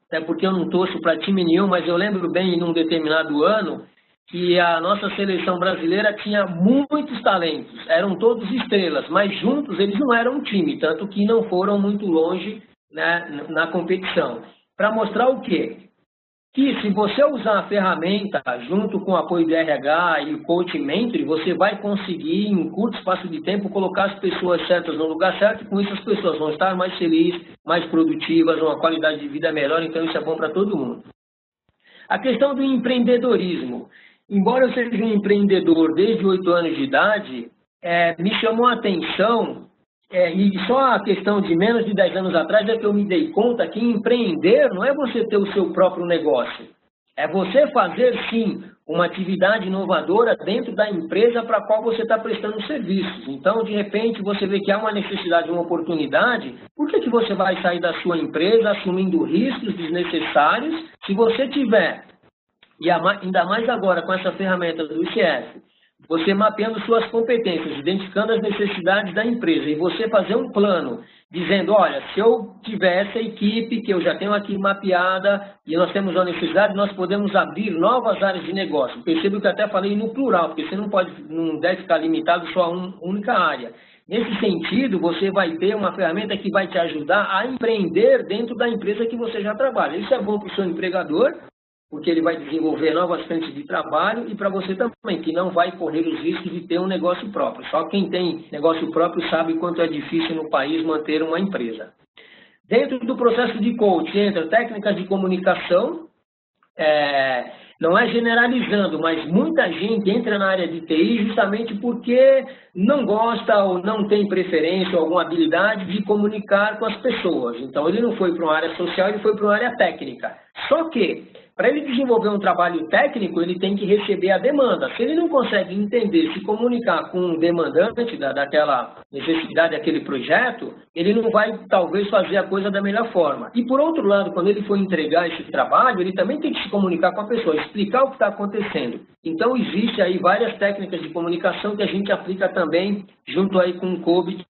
até porque eu não torço para time nenhum, mas eu lembro bem, em um determinado ano, que a nossa seleção brasileira tinha muitos talentos, eram todos estrelas, mas juntos eles não eram um time, tanto que não foram muito longe, né, na competição. Para mostrar o quê? Que se você usar a ferramenta junto com o apoio do RH e o Coach Mentor, você vai conseguir, em um curto espaço de tempo, colocar as pessoas certas no lugar certo, e com isso as pessoas vão estar mais felizes, mais produtivas, uma qualidade de vida melhor, então isso é bom para todo mundo. A questão do empreendedorismo. Embora eu seja um empreendedor desde 8 anos de idade, me chamou a atenção, e só a questão de menos de 10 anos atrás é que eu me dei conta que empreender não é você ter o seu próprio negócio. É você fazer, sim, uma atividade inovadora dentro da empresa para a qual você está prestando serviços. Então, de repente, você vê que há uma necessidade, uma oportunidade, por que você vai sair da sua empresa assumindo riscos desnecessários se você tiver, e ainda mais agora com essa ferramenta do ICF, você mapeando suas competências, identificando as necessidades da empresa e você fazer um plano dizendo, olha, se eu tiver essa equipe que eu já tenho aqui mapeada e nós temos uma necessidade, nós podemos abrir novas áreas de negócio. Percebo que até falei no plural, porque você não deve ficar limitado só a uma única área. Nesse sentido, você vai ter uma ferramenta que vai te ajudar a empreender dentro da empresa que você já trabalha. Isso é bom para o seu empregador, porque ele vai desenvolver novas frentes de trabalho, e para você também, que não vai correr os riscos de ter um negócio próprio. Só quem tem negócio próprio sabe quanto é difícil no país manter uma empresa. Dentro do processo de coaching entra técnicas de comunicação, não é generalizando, mas muita gente entra na área de TI justamente porque não gosta ou não tem preferência ou alguma habilidade de comunicar com as pessoas. Então, ele não foi para uma área social, ele foi para uma área técnica. Só que, para ele desenvolver um trabalho técnico, ele tem que receber a demanda. Se ele não consegue entender, se comunicar com um demandante daquela necessidade, daquele projeto, ele não vai, talvez, fazer a coisa da melhor forma. E, por outro lado, quando ele for entregar esse trabalho, ele também tem que se comunicar com a pessoa, explicar o que está acontecendo. Então, existe aí várias técnicas de comunicação que a gente aplica também junto aí com o COVID,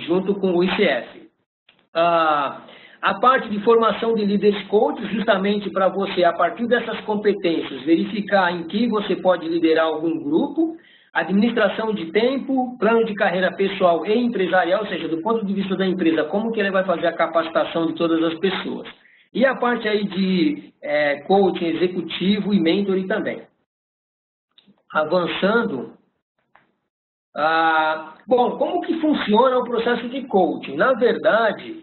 junto com o ICF. A parte de formação de líderes coaches, justamente para você, a partir dessas competências, verificar em que você pode liderar algum grupo, administração de tempo, plano de carreira pessoal e empresarial, ou seja, do ponto de vista da empresa, como que ele vai fazer a capacitação de todas as pessoas. E a parte aí de coaching executivo e mentoring também. Avançando. Bom, como que funciona o processo de coaching? Na verdade,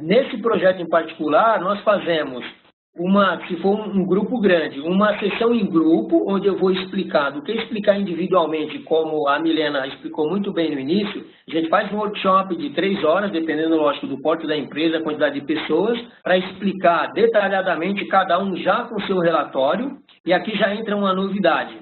nesse projeto em particular, nós fazemos se for um grupo grande, uma sessão em grupo, onde eu vou explicar, do que explicar individualmente, como a Milena explicou muito bem no início. A gente faz um workshop de 3 horas, dependendo, lógico, do porte da empresa, a quantidade de pessoas, para explicar detalhadamente, cada um já com o seu relatório. E aqui já entra uma novidade.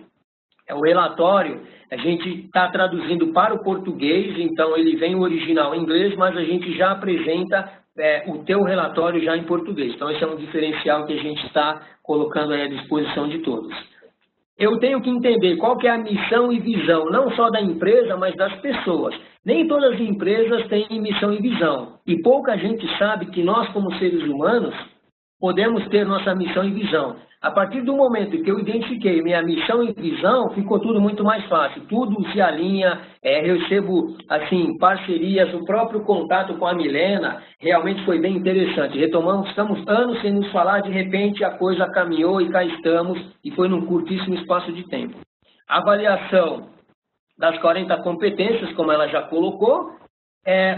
O relatório, a gente está traduzindo para o português, então ele vem o original em inglês, mas a gente já apresenta o teu relatório já em português. Então, esse é um diferencial que a gente está colocando aí à disposição de todos. Eu tenho que entender qual que é a missão e visão, não só da empresa, mas das pessoas. Nem todas as empresas têm missão e visão. E pouca gente sabe que nós, como seres humanos, podemos ter nossa missão e visão. A partir do momento que eu identifiquei minha missão e visão, ficou tudo muito mais fácil. Tudo se alinha, eu recebo assim, parcerias, o próprio contato com a Milena realmente foi bem interessante. Retomamos, estamos anos sem nos falar, de repente a coisa caminhou e cá estamos, e foi num curtíssimo espaço de tempo. A avaliação das 40 competências, como ela já colocou.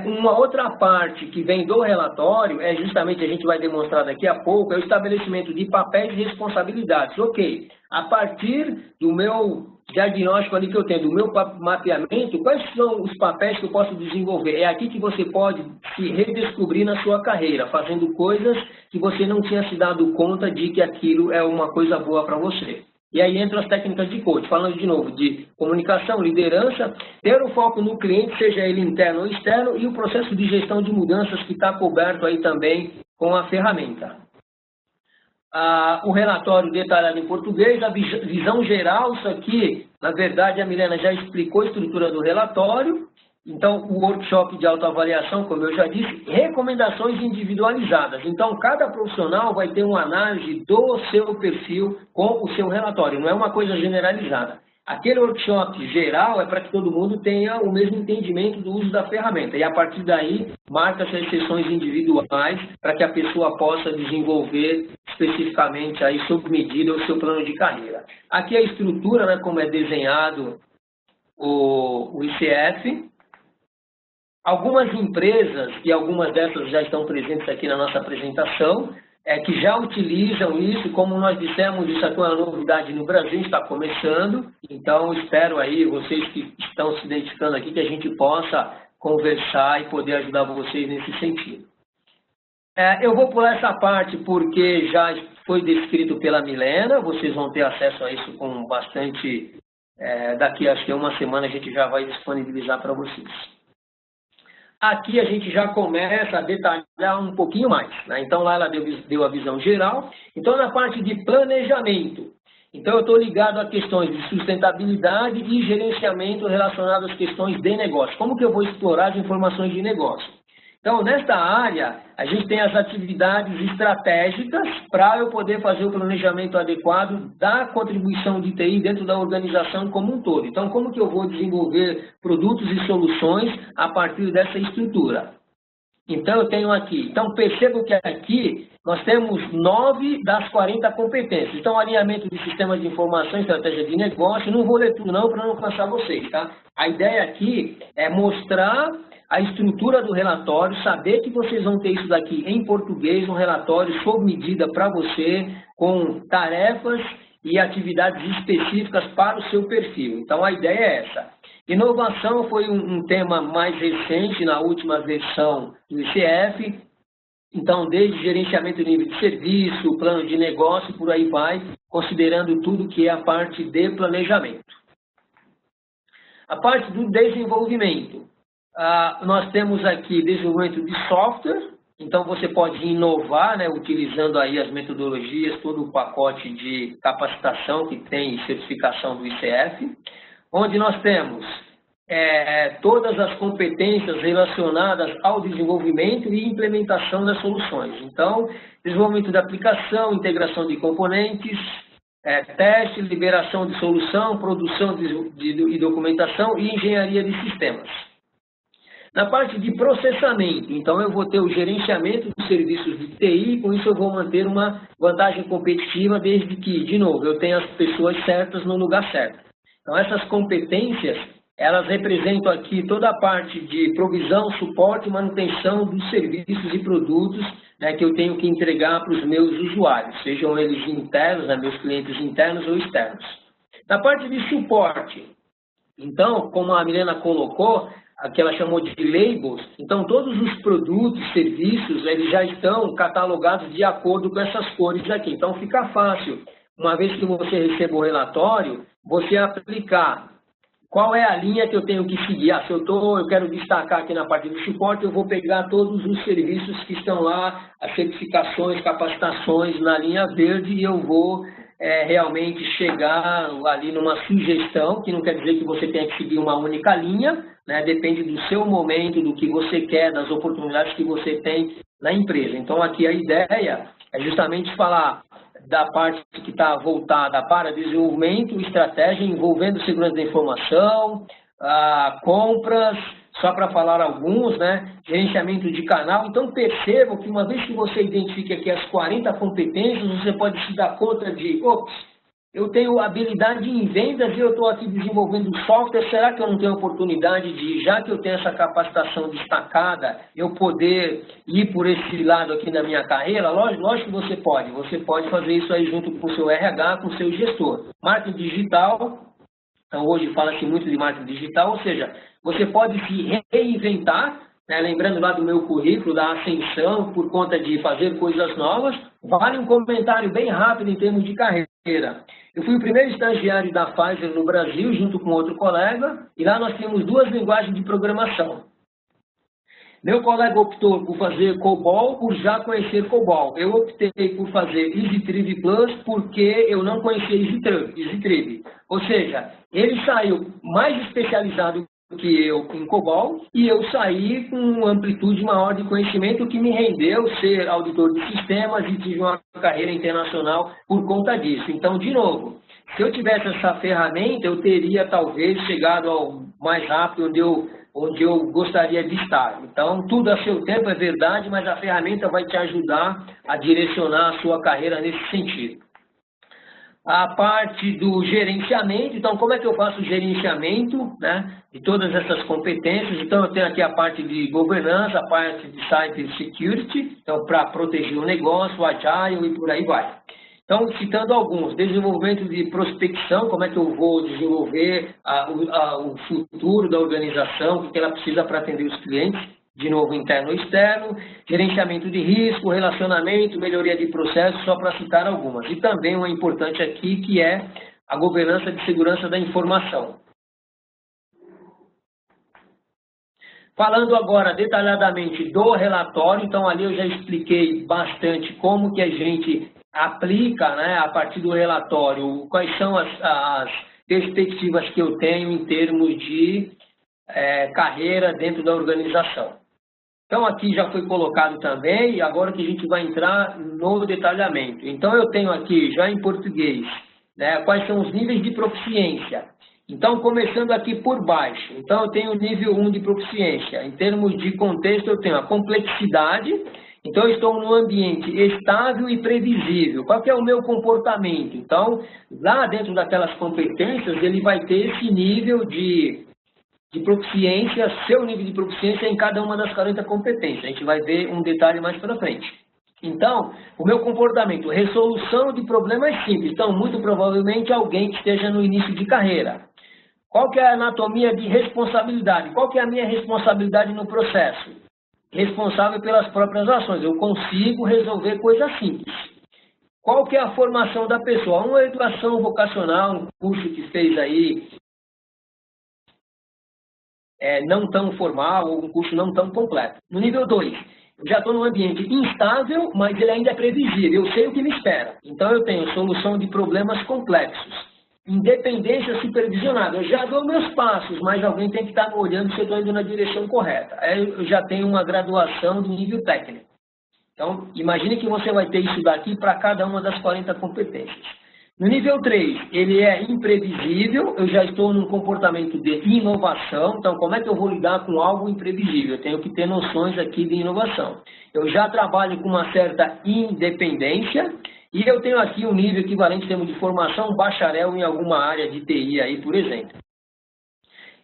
Uma outra parte que vem do relatório, justamente, a gente vai demonstrar daqui a pouco, é o estabelecimento de papéis e responsabilidades. Ok, a partir do meu diagnóstico ali que eu tenho, do meu mapeamento, quais são os papéis que eu posso desenvolver? É aqui que você pode se redescobrir na sua carreira, fazendo coisas que você não tinha se dado conta de que aquilo é uma coisa boa para você. E aí entram as técnicas de coach, falando de novo de comunicação, liderança, ter o foco no cliente, seja ele interno ou externo, e o processo de gestão de mudanças que está coberto aí também com a ferramenta. O relatório detalhado em português, a visão geral, isso aqui, na verdade, a Milena já explicou a estrutura do relatório. Então, o workshop de autoavaliação, como eu já disse, recomendações individualizadas. Então, cada profissional vai ter uma análise do seu perfil com o seu relatório, não é uma coisa generalizada. Aquele workshop geral é para que todo mundo tenha o mesmo entendimento do uso da ferramenta. E, a partir daí, marca-se as sessões individuais para que a pessoa possa desenvolver especificamente, aí, sob medida, o seu plano de carreira. Aqui a estrutura, né, como é desenhado o ICF. Algumas empresas, e algumas dessas já estão presentes aqui na nossa apresentação, que já utilizam isso, como nós dissemos, isso aqui é uma novidade no Brasil, está começando, então espero aí, vocês que estão se identificando aqui, que a gente possa conversar e poder ajudar vocês nesse sentido. Eu vou pular essa parte porque já foi descrito pela Milena, vocês vão ter acesso a isso com bastante, daqui acho que uma semana a gente já vai disponibilizar para vocês. Aqui a gente já começa a detalhar um pouquinho mais, né? Então lá ela deu a visão geral. Então na parte de planejamento, então eu estou ligado a questões de sustentabilidade e gerenciamento relacionadas às questões de negócio. Como que eu vou explorar as informações de negócio? Então, nesta área, a gente tem as atividades estratégicas para eu poder fazer o planejamento adequado da contribuição de TI dentro da organização como um todo. Então, como que eu vou desenvolver produtos e soluções a partir dessa estrutura? Então, eu tenho aqui. Então, percebam que aqui nós temos 9 das 40 competências. Então, alinhamento de sistemas de informação, estratégia de negócio. Não vou ler tudo não, para não cansar vocês, tá? A ideia aqui é mostrar a estrutura do relatório, saber que vocês vão ter isso daqui em português, um relatório sob medida para você, com tarefas e atividades específicas para o seu perfil. Então, a ideia é essa. Inovação foi um tema mais recente na última versão do ICF. Então, desde gerenciamento de nível de serviço, plano de negócio, por aí vai, considerando tudo que é a parte de planejamento. A parte do desenvolvimento. Nós temos aqui desenvolvimento de software, então você pode inovar, né, utilizando aí as metodologias, todo o pacote de capacitação que tem certificação do ICF, onde nós temos todas as competências relacionadas ao desenvolvimento e implementação das soluções. Então, desenvolvimento de aplicação, integração de componentes, teste, liberação de solução, produção e documentação e engenharia de sistemas. Na parte de processamento, então eu vou ter o gerenciamento dos serviços de TI, com isso eu vou manter uma vantagem competitiva desde que, de novo, eu tenha as pessoas certas no lugar certo. Então essas competências, elas representam aqui toda a parte de provisão, suporte e manutenção dos serviços e produtos, né, que eu tenho que entregar para os meus usuários, sejam eles internos, né, meus clientes internos ou externos. Na parte de suporte, então, como a Milena colocou, que ela chamou de labels, então todos os produtos, serviços, eles já estão catalogados de acordo com essas cores aqui. Então fica fácil, uma vez que você receba o relatório, você aplicar qual é a linha que eu tenho que seguir. Se eu quero destacar aqui na parte do suporte, eu vou pegar todos os serviços que estão lá, as certificações, capacitações na linha verde e eu vou realmente chegar ali numa sugestão, que não quer dizer que você tenha que seguir uma única linha, né? Depende do seu momento, do que você quer, das oportunidades que você tem na empresa. Então, aqui a ideia é justamente falar da parte que está voltada para desenvolvimento, estratégia envolvendo segurança da informação, compras, só para falar alguns, né? Gerenciamento de canal. Então, percebam que uma vez que você identifique aqui as 40 competências, você pode se dar conta de, ops, eu tenho habilidade em vendas e eu estou aqui desenvolvendo software, será que eu não tenho oportunidade de, já que eu tenho essa capacitação destacada, eu poder ir por esse lado aqui na minha carreira? Lógico que você pode fazer isso aí junto com o seu RH, com o seu gestor. Marketing digital, então hoje fala-se muito de marketing digital, ou seja, você pode se reinventar, né? Lembrando lá do meu currículo, da ascensão, por conta de fazer coisas novas. Vale um comentário bem rápido em termos de carreira. Eu fui o primeiro estagiário da Pfizer no Brasil, junto com outro colega, e lá nós temos 2 linguagens de programação. Meu colega optou por fazer COBOL, por já conhecer COBOL. Eu optei por fazer EasyTrib Plus, porque eu não conhecia EasyTrib. Ou seja, ele saiu mais especializado que eu em COBOL, e eu saí com uma amplitude maior de conhecimento, que me rendeu ser auditor de sistemas e tive uma carreira internacional por conta disso. Então, de novo, se eu tivesse essa ferramenta, eu teria talvez chegado ao mais rápido onde eu gostaria de estar. Então, tudo a seu tempo é verdade, mas a ferramenta vai te ajudar a direcionar a sua carreira nesse sentido. A parte do gerenciamento, então como é que eu faço o gerenciamento, né, de todas essas competências? Então eu tenho aqui a parte de governança, a parte de site security, então para proteger o negócio, agile e por aí vai. Então, citando alguns, desenvolvimento de prospecção, como é que eu vou desenvolver o futuro da organização, o que ela precisa para atender os clientes, de novo, interno e externo, gerenciamento de risco, relacionamento, melhoria de processos, só para citar algumas. E também uma importante aqui, que é a governança de segurança da informação. Falando agora detalhadamente do relatório, então ali eu já expliquei bastante como que a gente aplica, né, a partir do relatório, quais são as perspectivas que eu tenho em termos de carreira dentro da organização. Então, aqui já foi colocado também, e agora que a gente vai entrar no detalhamento. Então, eu tenho aqui, já em português, né, quais são os níveis de proficiência. Então, começando aqui por baixo. Então, eu tenho o nível 1 de proficiência. Em termos de contexto, eu tenho a complexidade. Então, eu estou num ambiente estável e previsível. Qual que é o meu comportamento? Então, lá dentro daquelas competências, ele vai ter esse nível de proficiência, seu nível de proficiência em cada uma das 40 competências. A gente vai ver um detalhe mais para frente. Então, o meu comportamento, resolução de problemas simples. Então, muito provavelmente alguém que esteja no início de carreira. Qual que é a anatomia de responsabilidade? Qual que é a minha responsabilidade no processo? Responsável pelas próprias ações. Eu consigo resolver coisas simples. Qual que é a formação da pessoa? Uma educação vocacional, um curso que fez aí, não tão formal, ou um curso não tão completo. No nível 2, eu já estou num ambiente instável, mas ele ainda é previsível, eu sei o que me espera. Então eu tenho solução de problemas complexos. Independência supervisionada, eu já dou meus passos, mas alguém tem que estar me olhando se eu estou indo na direção correta. Eu já tenho uma graduação de nível técnico. Então, imagine que você vai ter isso daqui para cada uma das 40 competências. No nível 3, ele é imprevisível, eu já estou num comportamento de inovação, então como é que eu vou lidar com algo imprevisível? Eu tenho que ter noções aqui de inovação. Eu já trabalho com uma certa independência e eu tenho aqui um nível equivalente em termos de formação, bacharel em alguma área de TI aí, por exemplo.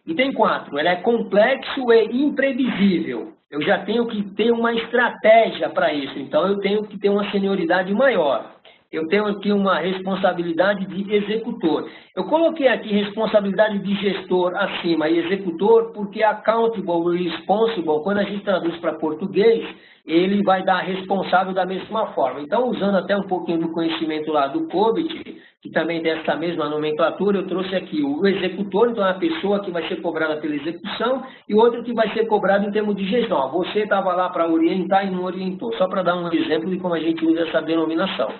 Item 4, ele é complexo e imprevisível. Eu já tenho que ter uma estratégia para isso, então eu tenho que ter uma senioridade maior. Eu tenho aqui uma responsabilidade de executor. Eu coloquei aqui responsabilidade de gestor acima e executor porque accountable e responsible, quando a gente traduz para português, ele vai dar responsável da mesma forma. Então, usando até um pouquinho do conhecimento lá do COBIT, que também tem essa mesma nomenclatura, eu trouxe aqui o executor, então é a pessoa que vai ser cobrada pela execução, e o outro que vai ser cobrado em termos de gestão. Você estava lá para orientar e não orientou. Só para dar um exemplo de como a gente usa essa denominação.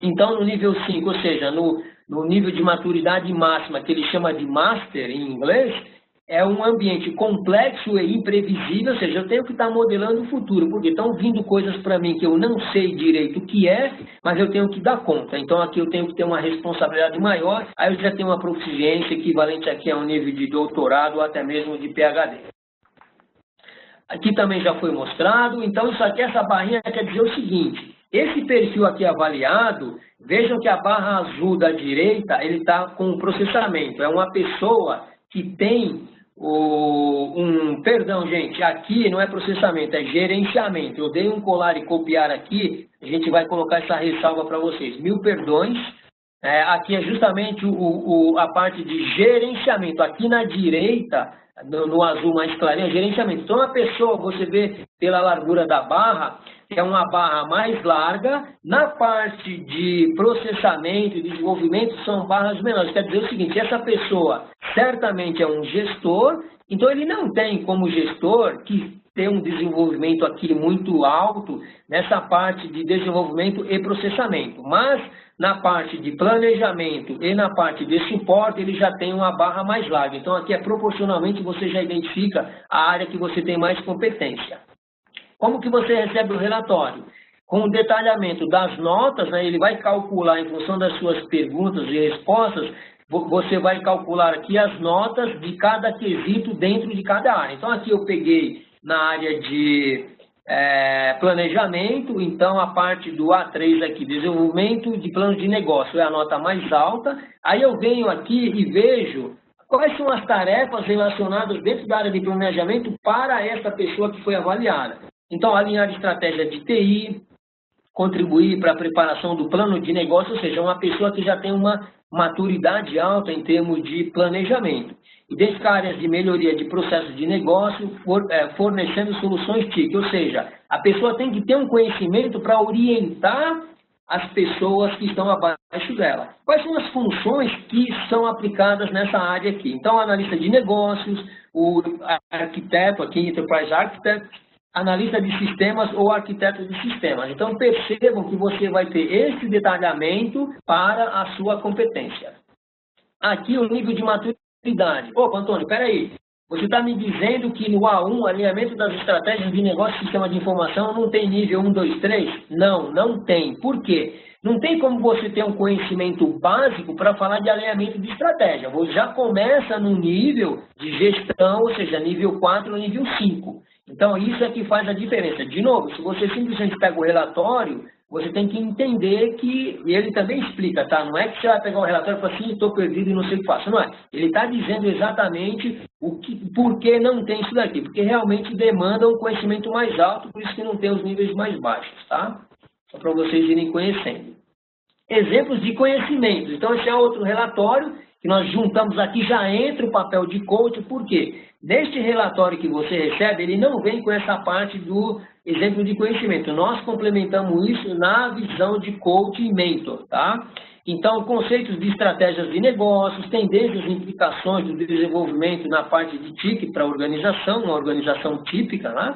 Então, no nível 5, ou seja, no nível de maturidade máxima, que ele chama de Master em inglês, é um ambiente complexo e imprevisível, ou seja, eu tenho que estar modelando o futuro, porque estão vindo coisas para mim que eu não sei direito o que é, mas eu tenho que dar conta. Então, aqui eu tenho que ter uma responsabilidade maior, aí eu já tenho uma proficiência equivalente aqui a um nível de doutorado ou até mesmo de PhD. Aqui também já foi mostrado, então isso aqui, essa barrinha quer dizer o seguinte, esse perfil aqui avaliado, vejam que a barra azul da direita, ele está com o processamento, é uma pessoa que tem perdão, gente, aqui não é processamento, é gerenciamento. Eu dei um colar e copiar aqui, a gente vai colocar essa ressalva para vocês. 1000 perdões. Aqui é justamente a parte de gerenciamento. Aqui na direita, no azul mais clarinho, é gerenciamento. Então, a pessoa, você vê pela largura da barra, é uma barra mais larga. Na parte de processamento e desenvolvimento, são barras menores. Quer dizer o seguinte, essa pessoa certamente é um gestor, então ele não tem como gestor que ter um desenvolvimento aqui muito alto nessa parte de desenvolvimento e processamento. Mas na parte de planejamento e na parte de suporte, ele já tem uma barra mais larga. Então aqui proporcionalmente você já identifica a área que você tem mais competência. Como que você recebe o relatório? Com o detalhamento das notas, né, ele vai calcular em função das suas perguntas e respostas, você vai calcular aqui as notas de cada quesito dentro de cada área. Então aqui eu peguei na área de planejamento, então a parte do A3 aqui, desenvolvimento de plano de negócio, é a nota mais alta. Aí eu venho aqui e vejo quais são as tarefas relacionadas dentro da área de planejamento para essa pessoa que foi avaliada. Então, alinhar estratégia de TI, contribuir para a preparação do plano de negócio, ou seja, uma pessoa que já tem uma maturidade alta em termos de planejamento. Identificar áreas de melhoria de processos de negócio, fornecendo soluções TIC, ou seja, a pessoa tem que ter um conhecimento para orientar as pessoas que estão abaixo dela. Quais são as funções que são aplicadas nessa área aqui? Então, analista de negócios, o arquiteto aqui, Enterprise Architect, analista de sistemas ou arquiteto de sistemas. Então, percebam que você vai ter esse detalhamento para a sua competência. Aqui, o nível de maturidade. Opa, Antônio, espera aí. Você está me dizendo que no A1, alinhamento das estratégias de negócio e sistema de informação, não tem nível 1, 2, 3? Não, não tem. Por quê? Não tem como você ter um conhecimento básico para falar de alinhamento de estratégia. Você já começa no nível de gestão, ou seja, nível 4 ou nível 5. Então, isso é que faz a diferença. De novo, se você simplesmente pega o relatório, você tem que entender que, e ele também explica, tá? Não é que você vai pegar o relatório e falar assim, estou perdido e não sei o que faço. Não é. Ele está dizendo exatamente por que não tem isso daqui. Porque realmente demanda um conhecimento mais alto, por isso que não tem os níveis mais baixos, tá? Só para vocês irem conhecendo. Exemplos de conhecimentos. Então, esse é outro relatório que nós juntamos aqui, já entra o papel de coach, por quê? Neste relatório que você recebe, ele não vem com essa parte do exemplo de conhecimento. Nós complementamos isso na visão de coach e mentor, tá? Então, conceitos de estratégias de negócios, tendências e implicações do desenvolvimento na parte de TIC para a organização, uma organização típica, né?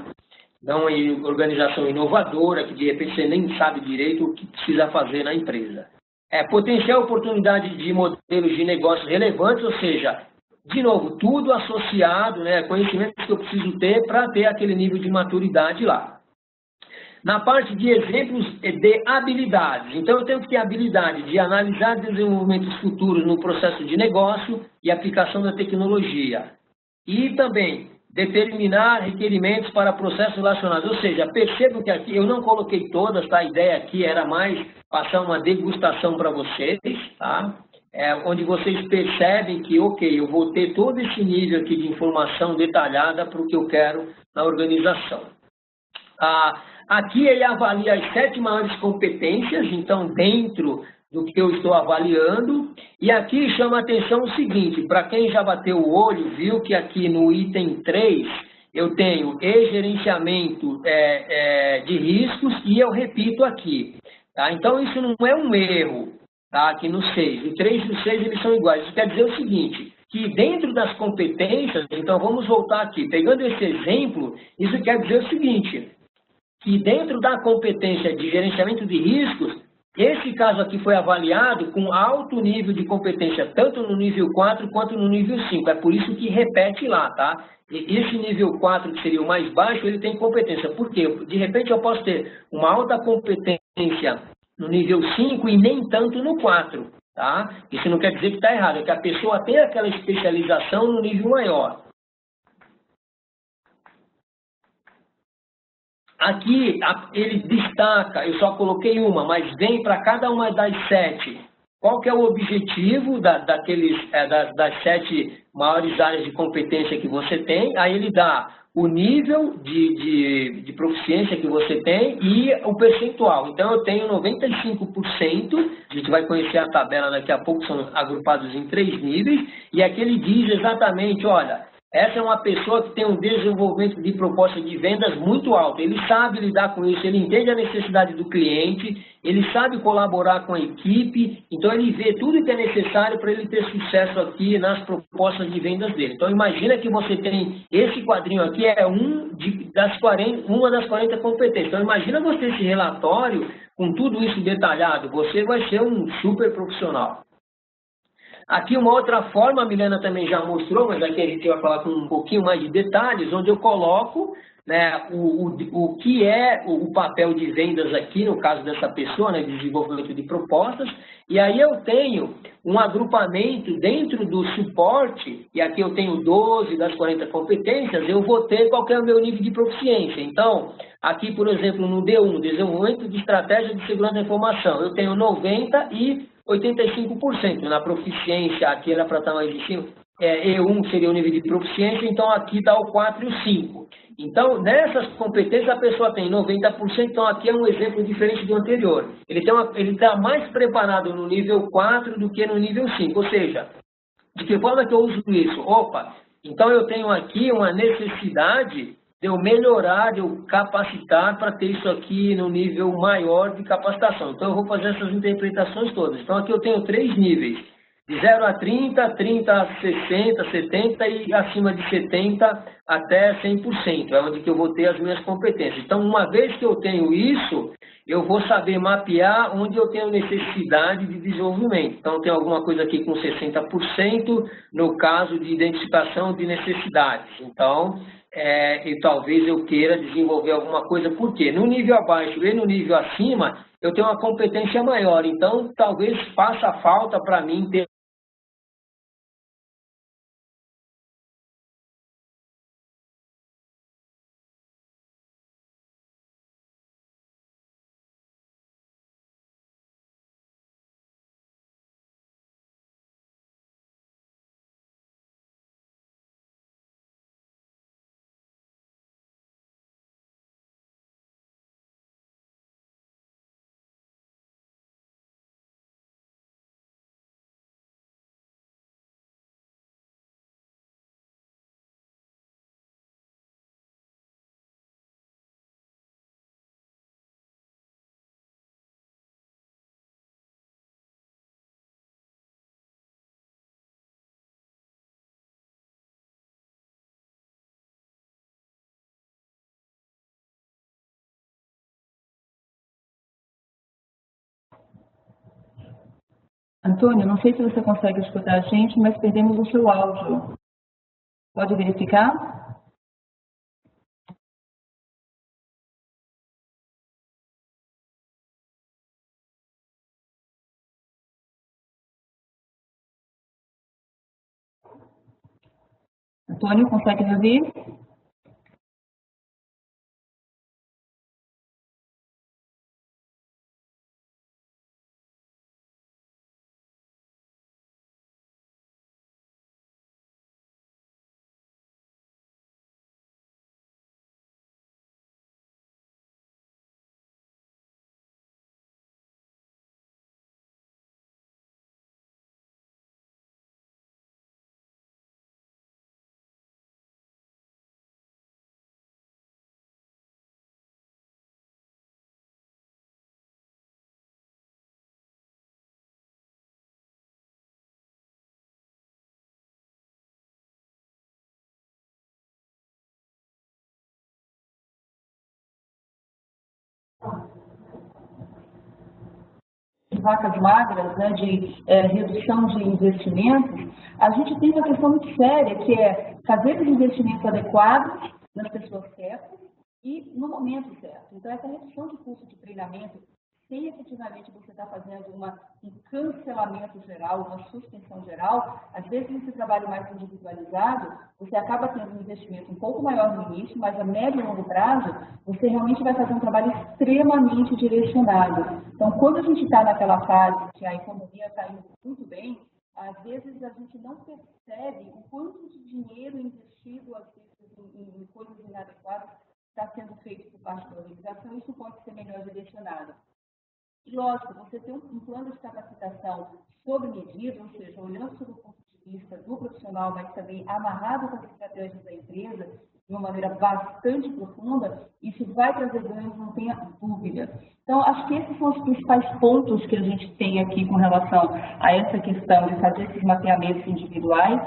Não uma organização inovadora, que de repente você nem sabe direito o que precisa fazer na empresa. Potencial oportunidade de modelos de negócios relevantes, ou seja, de novo, tudo associado, né, conhecimentos que eu preciso ter para ter aquele nível de maturidade lá. Na parte de exemplos de habilidades, então eu tenho que ter a habilidade de analisar desenvolvimentos futuros no processo de negócio e aplicação da tecnologia. E também determinar requerimentos para processos relacionados, ou seja, percebam que aqui eu não coloquei todas, tá? A ideia aqui era mais passar uma degustação para vocês, tá? Onde vocês percebem que, ok, eu vou ter todo esse nível aqui de informação detalhada para o que eu quero na organização. Aqui ele avalia as 7 maiores competências, então dentro do que eu estou avaliando, e aqui chama a atenção o seguinte, para quem já bateu o olho, viu que aqui no item 3 eu tenho gerenciamento de riscos, e eu repito aqui, tá? Então isso não é um erro, tá? Aqui no 6, o 3 e o 6 eles são iguais, isso quer dizer o seguinte, que dentro das competências, então vamos voltar aqui, pegando esse exemplo, isso quer dizer o seguinte, que dentro da competência de gerenciamento de riscos, Esse caso aqui foi avaliado com alto nível de competência, tanto no nível 4 quanto no nível 5. É por isso que repete lá, tá? E esse nível 4, que seria o mais baixo, ele tem competência. Por quê? De repente eu posso ter uma alta competência no nível 5 e nem tanto no 4, tá? Isso não quer dizer que está errado, é que a pessoa tem aquela especialização no nível maior. Aqui ele destaca, eu só coloquei uma, mas vem para cada uma das 7. Qual que é o objetivo das 7 maiores áreas de competência que você tem? Aí ele dá o nível de proficiência que você tem e o percentual. Então eu tenho 95%, a gente vai conhecer a tabela daqui a pouco, são agrupados em 3 níveis, e aqui ele diz exatamente, olha, essa é uma pessoa que tem um desenvolvimento de proposta de vendas muito alto. Ele sabe lidar com isso, ele entende a necessidade do cliente, ele sabe colaborar com a equipe, então ele vê tudo que é necessário para ele ter sucesso aqui nas propostas de vendas dele. Então imagina que você tem esse quadrinho aqui, é uma das 40 competências. Então imagina você esse relatório com tudo isso detalhado, você vai ser um super profissional. Aqui uma outra forma, a Milena também já mostrou, mas aqui a gente vai falar com um pouquinho mais de detalhes, onde eu coloco, né, o que é o papel de vendas aqui, no caso dessa pessoa, né, de desenvolvimento de propostas, e aí eu tenho um agrupamento dentro do suporte, e aqui eu tenho 12 das 40 competências, eu vou ter qual que é o meu nível de proficiência. Então, aqui, por exemplo, no D1, desenvolvimento de estratégia de segurança da informação, eu tenho 90 e 85%. Na proficiência, aqui era para estar mais em cima, E1 seria o nível de proficiência, então aqui está o 4 e o 5. Então, nessas competências, a pessoa tem 90%, então aqui é um exemplo diferente do anterior. Ele está mais preparado no nível 4 do que no nível 5, ou seja, de que forma que eu uso isso? Opa, então eu tenho aqui uma necessidade de eu melhorar, de eu capacitar para ter isso aqui no nível maior de capacitação. Então eu vou fazer essas interpretações todas. Então aqui eu tenho 3 níveis, de 0 a 30, 30 a 60, 70 e acima de 70 até 100%, é onde que eu vou ter as minhas competências. Então uma vez que eu tenho isso, eu vou saber mapear onde eu tenho necessidade de desenvolvimento. Então, tem alguma coisa aqui com 60% no caso de identificação de necessidades. Então, e talvez eu queira desenvolver alguma coisa, porque no nível abaixo e no nível acima, eu tenho uma competência maior. Então, talvez faça falta para mim ter Antônio, não sei se você consegue escutar a gente, mas perdemos o seu áudio. Pode verificar? Antônio, consegue me ouvir? vacas magras, né, de redução de investimentos, a gente tem uma questão muito séria, que é fazer os investimentos adequados nas pessoas certas e no momento certo. Então, essa redução de custo de treinamento, sem efetivamente você estar fazendo um cancelamento geral, uma suspensão geral, às vezes nesse trabalho mais individualizado, você acaba tendo um investimento um pouco maior no início, mas a médio e longo prazo, você realmente vai fazer um trabalho extremamente direcionado. Então, quando a gente está naquela fase que a economia está indo muito bem, às vezes a gente não percebe o quanto de dinheiro investido, às vezes, em coisas inadequadas está sendo feito por parte da organização, isso pode ser melhor direcionado. E, lógico, você tem um plano de capacitação sob medida, ou seja, olhando sob o ponto de vista do profissional, mas também amarrado com as estratégias da empresa, de uma maneira bastante profunda, isso vai trazer ganhos, não tenha dúvida. Então, acho que esses são os principais pontos que a gente tem aqui com relação a essa questão de fazer esses mapeamentos individuais.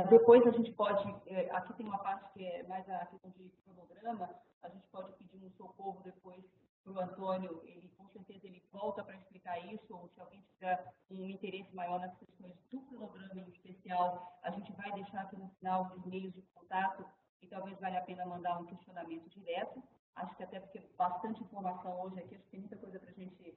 Depois a gente pode, aqui tem uma parte que é mais a questão de cronograma, a gente pode pedir um socorro depois para o Antônio, ele com certeza ele volta para explicar isso, ou se alguém tiver um interesse maior nas questões do cronograma em especial, a gente vai deixar aqui no final os meios de contato e talvez valha a pena mandar um questionamento direto. Acho que até porque bastante informação hoje aqui, acho que tem muita coisa para a gente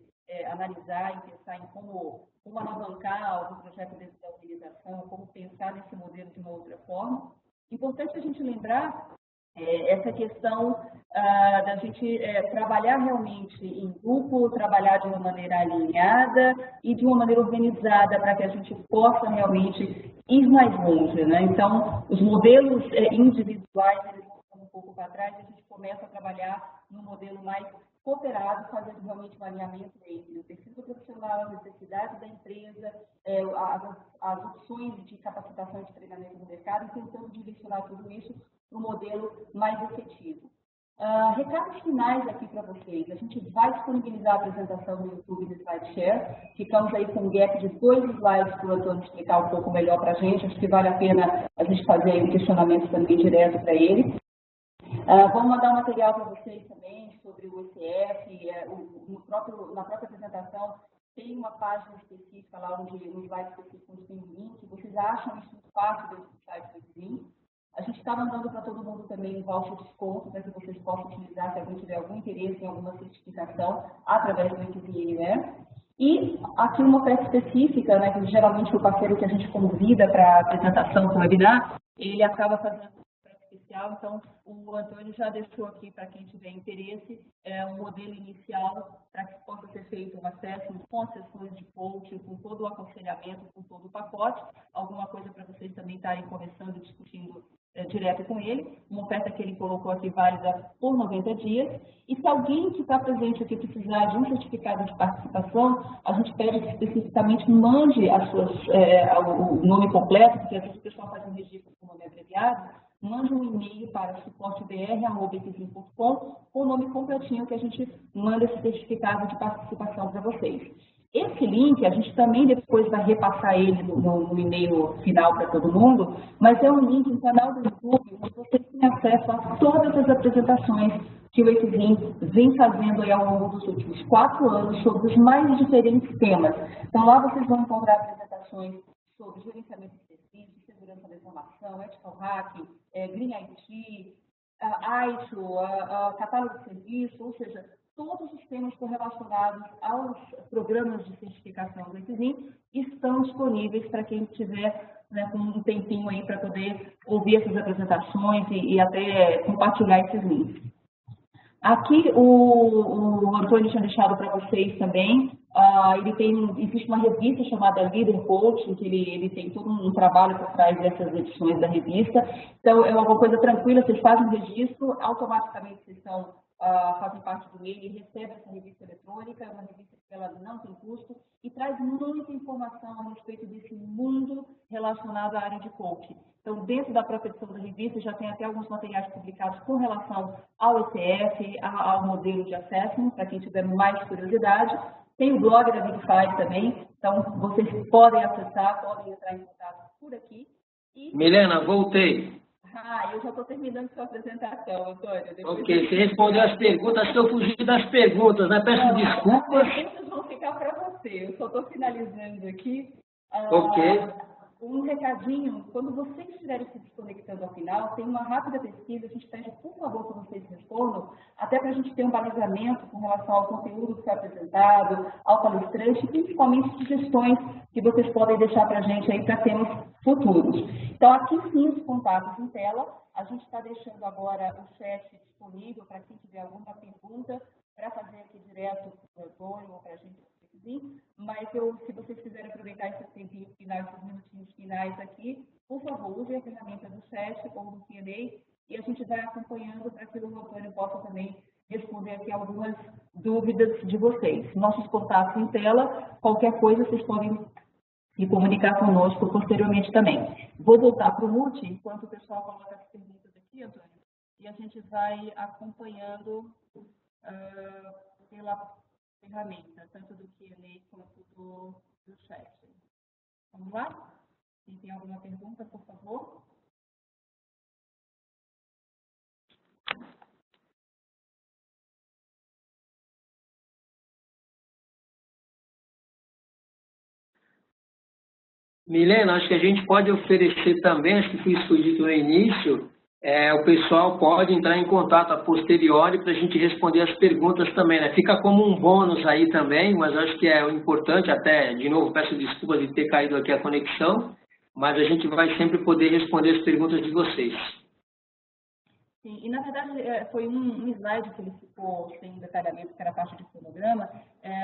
analisar e pensar em como alavancar algum projeto dentro da organização, como pensar nesse modelo de uma outra forma. Importante a gente lembrar essa questão da gente trabalhar realmente em grupo, trabalhar de uma maneira alinhada e de uma maneira organizada para que a gente possa realmente ir mais longe, né? Então, os modelos individuais, eles vão um pouco para trás e a gente começa a trabalhar num modelo mais cooperado, fazendo realmente um alinhamento entre o perfil do profissional, as necessidades da empresa, as opções de capacitação e de treinamento no mercado e tentando direcionar tudo isso para um modelo mais efetivo. Recados finais aqui para vocês. A gente vai disponibilizar a apresentação no YouTube do SlideShare. Ficamos aí com um gap de 2 slides para o Antônio explicar um pouco melhor para a gente. Acho que vale a pena a gente fazer aí um questionamento também direto para ele. Vamos mandar um material para vocês também sobre o ETF. Na própria apresentação tem uma página específica lá, um slide específico onde tem um link. Vocês acham isso muito fácil dentro do site do ETSIM. A gente está mandando para todo mundo também um voucher de desconto para que vocês possam utilizar se alguém tiver algum interesse em alguma certificação através do ETSIM, né? E aqui uma oferta específica, né, que geralmente o parceiro que a gente convida para a apresentação do webinar, ele acaba fazendo uma oferta especial, então o Antônio já deixou aqui para quem tiver interesse um modelo inicial para que possa ser feito um acesso com sessões de coaching, com todo o aconselhamento, com todo o pacote, alguma coisa para vocês também estarem conversando e discutindo direto com ele, uma oferta que ele colocou aqui válida por 90 dias. E se alguém que está presente aqui precisar de um certificado de participação, a gente pede que especificamente mande o nome completo, porque às vezes o pessoal faz um registro com o nome abreviado, mande um e-mail para suportebr@etsim.com com o nome completinho que a gente manda esse certificado de participação para vocês. Esse link, a gente também depois vai repassar ele no e-mail final para todo mundo, mas é um link no canal do YouTube, onde vocês têm acesso a todas as apresentações que o ETSIM vem fazendo aí ao longo dos últimos 4 anos sobre os mais diferentes temas. Então, lá vocês vão encontrar apresentações sobre gerenciamento de serviços, segurança da informação, ethical hacking, Green IT, ISO, catálogo de serviço, ou seja, todos os temas correlacionados aos programas de certificação do ETSIM estão disponíveis para quem tiver, né, com um tempinho aí para poder ouvir essas apresentações e até compartilhar esses links. Aqui o Antônio tinha deixado para vocês também, existe uma revista chamada Leader Coaching, que ele tem todo um trabalho por trás dessas edições da revista. Então, é uma coisa tranquila, vocês fazem o registro, automaticamente vocês fazem parte do e-mail e recebem essa revista eletrônica, é uma revista que ela não tem custo e traz muita informação a respeito desse mundo relacionado à área de coaching. Então, dentro da própria edição da revista, já tem até alguns materiais publicados com relação ao ETF, ao modelo de assessment, para quem tiver mais curiosidade. Tem o blog da Big Five também, então vocês podem acessar, podem entrar em contato por aqui. Milena, voltei. Eu já estou terminando sua apresentação, Antônio. Ok, você respondeu as perguntas, acho que eu fugi das perguntas, né? Peço desculpas. As perguntas vão ficar deixar para você. Eu só estou finalizando aqui. Ok. Um recadinho, quando vocês estiverem se desconectando ao final, tem uma rápida pesquisa, a gente pede, por favor, que vocês respondam, até para a gente ter um balizamento com relação ao conteúdo que foi apresentado, ao palestrante, e principalmente sugestões que vocês podem deixar para a gente aí para temas futuros. Então, aqui sim, os contatos em tela, a gente está deixando agora o chat disponível para quem tiver alguma pergunta, para fazer aqui direto para o Antônio ou para a gente. Mas se vocês quiserem aproveitar esse tempinho final, esses minutinhos finais aqui, por favor, use a ferramenta do chat ou do Q&A e a gente vai acompanhando para que o Antônio possa também responder aqui algumas dúvidas de vocês. Nossos contatos em tela, qualquer coisa vocês podem se comunicar conosco posteriormente também. Vou voltar para o Multi, enquanto o pessoal coloca as perguntas aqui, Antônio, e a gente vai acompanhando pela ferramenta, tanto do Q&A quanto do chat. Vamos lá? Quem tem alguma pergunta, por favor? Milena, acho que a gente pode oferecer também, acho que isso foi dito no início, o pessoal pode entrar em contato a posteriori para a gente responder as perguntas também, né? Fica como um bônus aí também, mas acho que é o importante, até, de novo, peço desculpas de ter caído aqui a conexão, mas a gente vai sempre poder responder as perguntas de vocês. Sim, e na verdade foi um slide que ele ficou sem detalhamento, que era a parte de cronograma.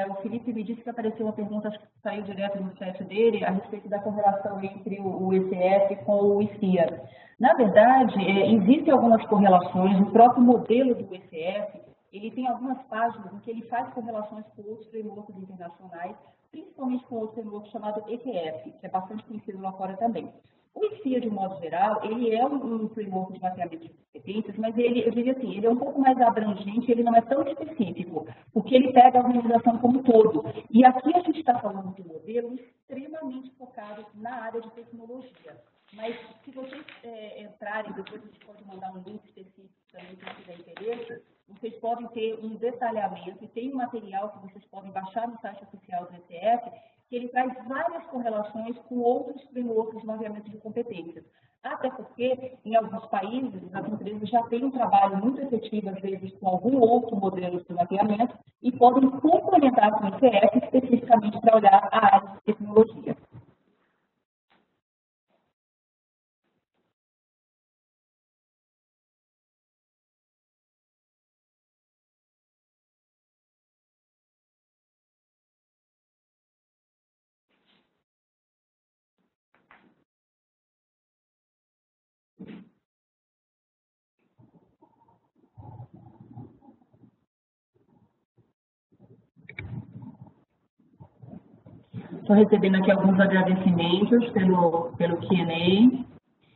O Felipe me disse que apareceu uma pergunta, acho que saiu direto no chat dele, a respeito da correlação entre o ECF com o ICIA. Na verdade, existem algumas correlações, o próprio modelo do ECF, ele tem algumas páginas em que ele faz correlações com outros frameworks internacionais, principalmente com outro framework chamado ETF, que é bastante conhecido lá fora também. O ICIA, de um modo geral, ele é um framework de mapeamento de competências, mas eu diria assim, ele é um pouco mais abrangente, ele não é tão específico, porque ele pega a organização como um todo. E aqui a gente está falando de um modelo extremamente focado na área de tecnologia. Mas se vocês entrarem, depois a gente pode mandar um link específico também, se tiver interesse, vocês podem ter um detalhamento e tem um material que vocês podem baixar no site oficial do ETF, que ele traz várias correlações com outros frameworks de mapeamento de competências. Até porque, em alguns países, as empresas já têm um trabalho muito efetivo, às vezes, com algum outro modelo de mapeamento e podem complementar com o ETF especificamente para olhar a área de tecnologia. Estou recebendo aqui alguns agradecimentos pelo Q&A.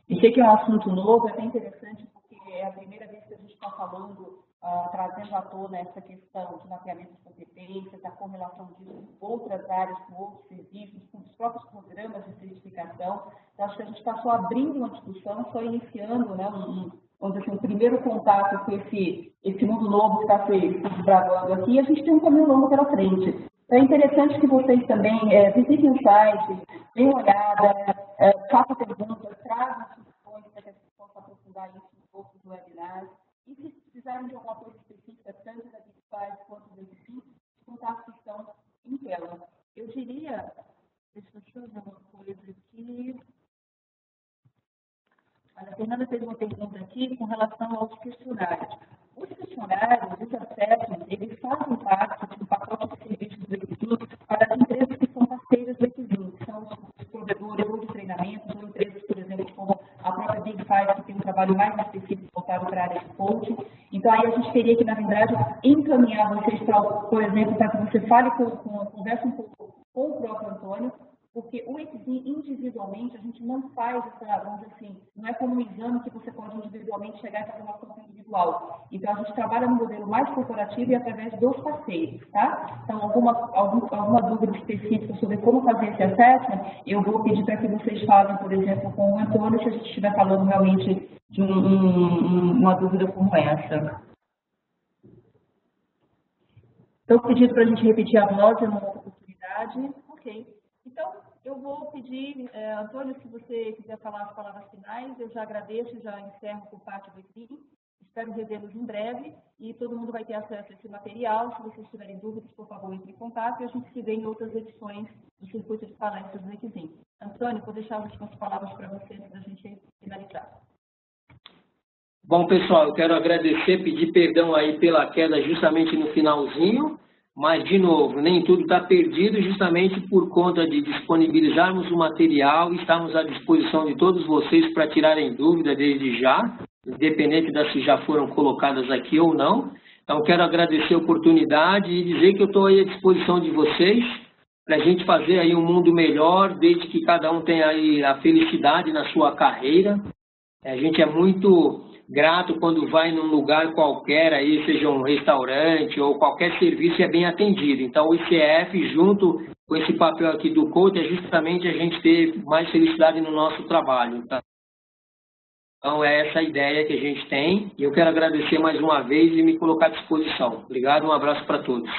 Eu sei que é um assunto novo, é até interessante, porque é a primeira vez que a gente está falando, trazendo à tona essa questão de mapeamento de competências, a correlação disso com outras áreas, com outros serviços, com os próprios programas de certificação. Então, acho que a gente está só abrindo uma discussão, só iniciando, né, vamos dizer assim, um primeiro contato com esse mundo novo que está se desbravando aqui, e a gente tem um caminho longo pela frente. É interessante que vocês também visitem o site, deem uma olhada, façam perguntas, tragam sugestões para que a gente possa aprofundar isso em outros webinars. E se precisarem de alguma coisa específica, tanto da DeepSpy quanto do DeepSpy, os contatos estão em tela. Eu diria, deixa eu ver uma coisa aqui. A Fernanda fez uma pergunta aqui com relação aos questionários. Os questionários, os assessments, eles fazem parte do pacote de serviços do Equizin para as empresas que são parceiras do Equizin, que são os provedores ou de treinamentos, ou empresas, por exemplo, como a própria Big Five, que tem um trabalho mais específico voltado para a área de coaching. Então, aí a gente teria que, na verdade, encaminhar vocês, por exemplo, para que você fale converse um pouco com o próprio Antônio, porque o Equizin, individualmente, a gente não faz essa, vamos dizer assim, não é como um exame que você pode individualmente chegar e fazer uma conta individual. Então, a gente trabalha no modelo mais corporativo e através dos parceiros, tá? Então, alguma dúvida específica sobre como fazer esse assessment, eu vou pedir para que vocês falem, por exemplo, com o Antônio, se a gente estiver falando realmente de uma dúvida como essa. Então, pedido para a gente repetir a voz, eu não atividade. Ok. Então, eu vou pedir, Antônio, se você quiser falar as palavras finais, eu já agradeço, já encerro por parte do ECRIM. Espero revê-los em breve e todo mundo vai ter acesso a esse material. Se vocês tiverem dúvidas, por favor, entre em contato e a gente se vê em outras edições do Circuito de Palestras do ECRIM. Antônio, vou deixar as últimas palavras para você antes da gente finalizar. Bom, pessoal, eu quero agradecer, pedir perdão aí pela queda justamente no finalzinho, mas, de novo, nem tudo está perdido justamente por conta de disponibilizarmos o material e estarmos à disposição de todos vocês para tirarem dúvida desde já, independente das se já foram colocadas aqui ou não. Então, quero agradecer a oportunidade e dizer que eu estou aí à disposição de vocês para a gente fazer aí um mundo melhor, desde que cada um tenha aí a felicidade na sua carreira. A gente é muito grato quando vai num lugar qualquer, aí, seja um restaurante ou qualquer serviço, é bem atendido. Então, o ICF, junto com esse papel aqui do coach, é justamente a gente ter mais felicidade no nosso trabalho. Tá? Então, é essa a ideia que a gente tem. E eu quero agradecer mais uma vez e me colocar à disposição. Obrigado, um abraço para todos.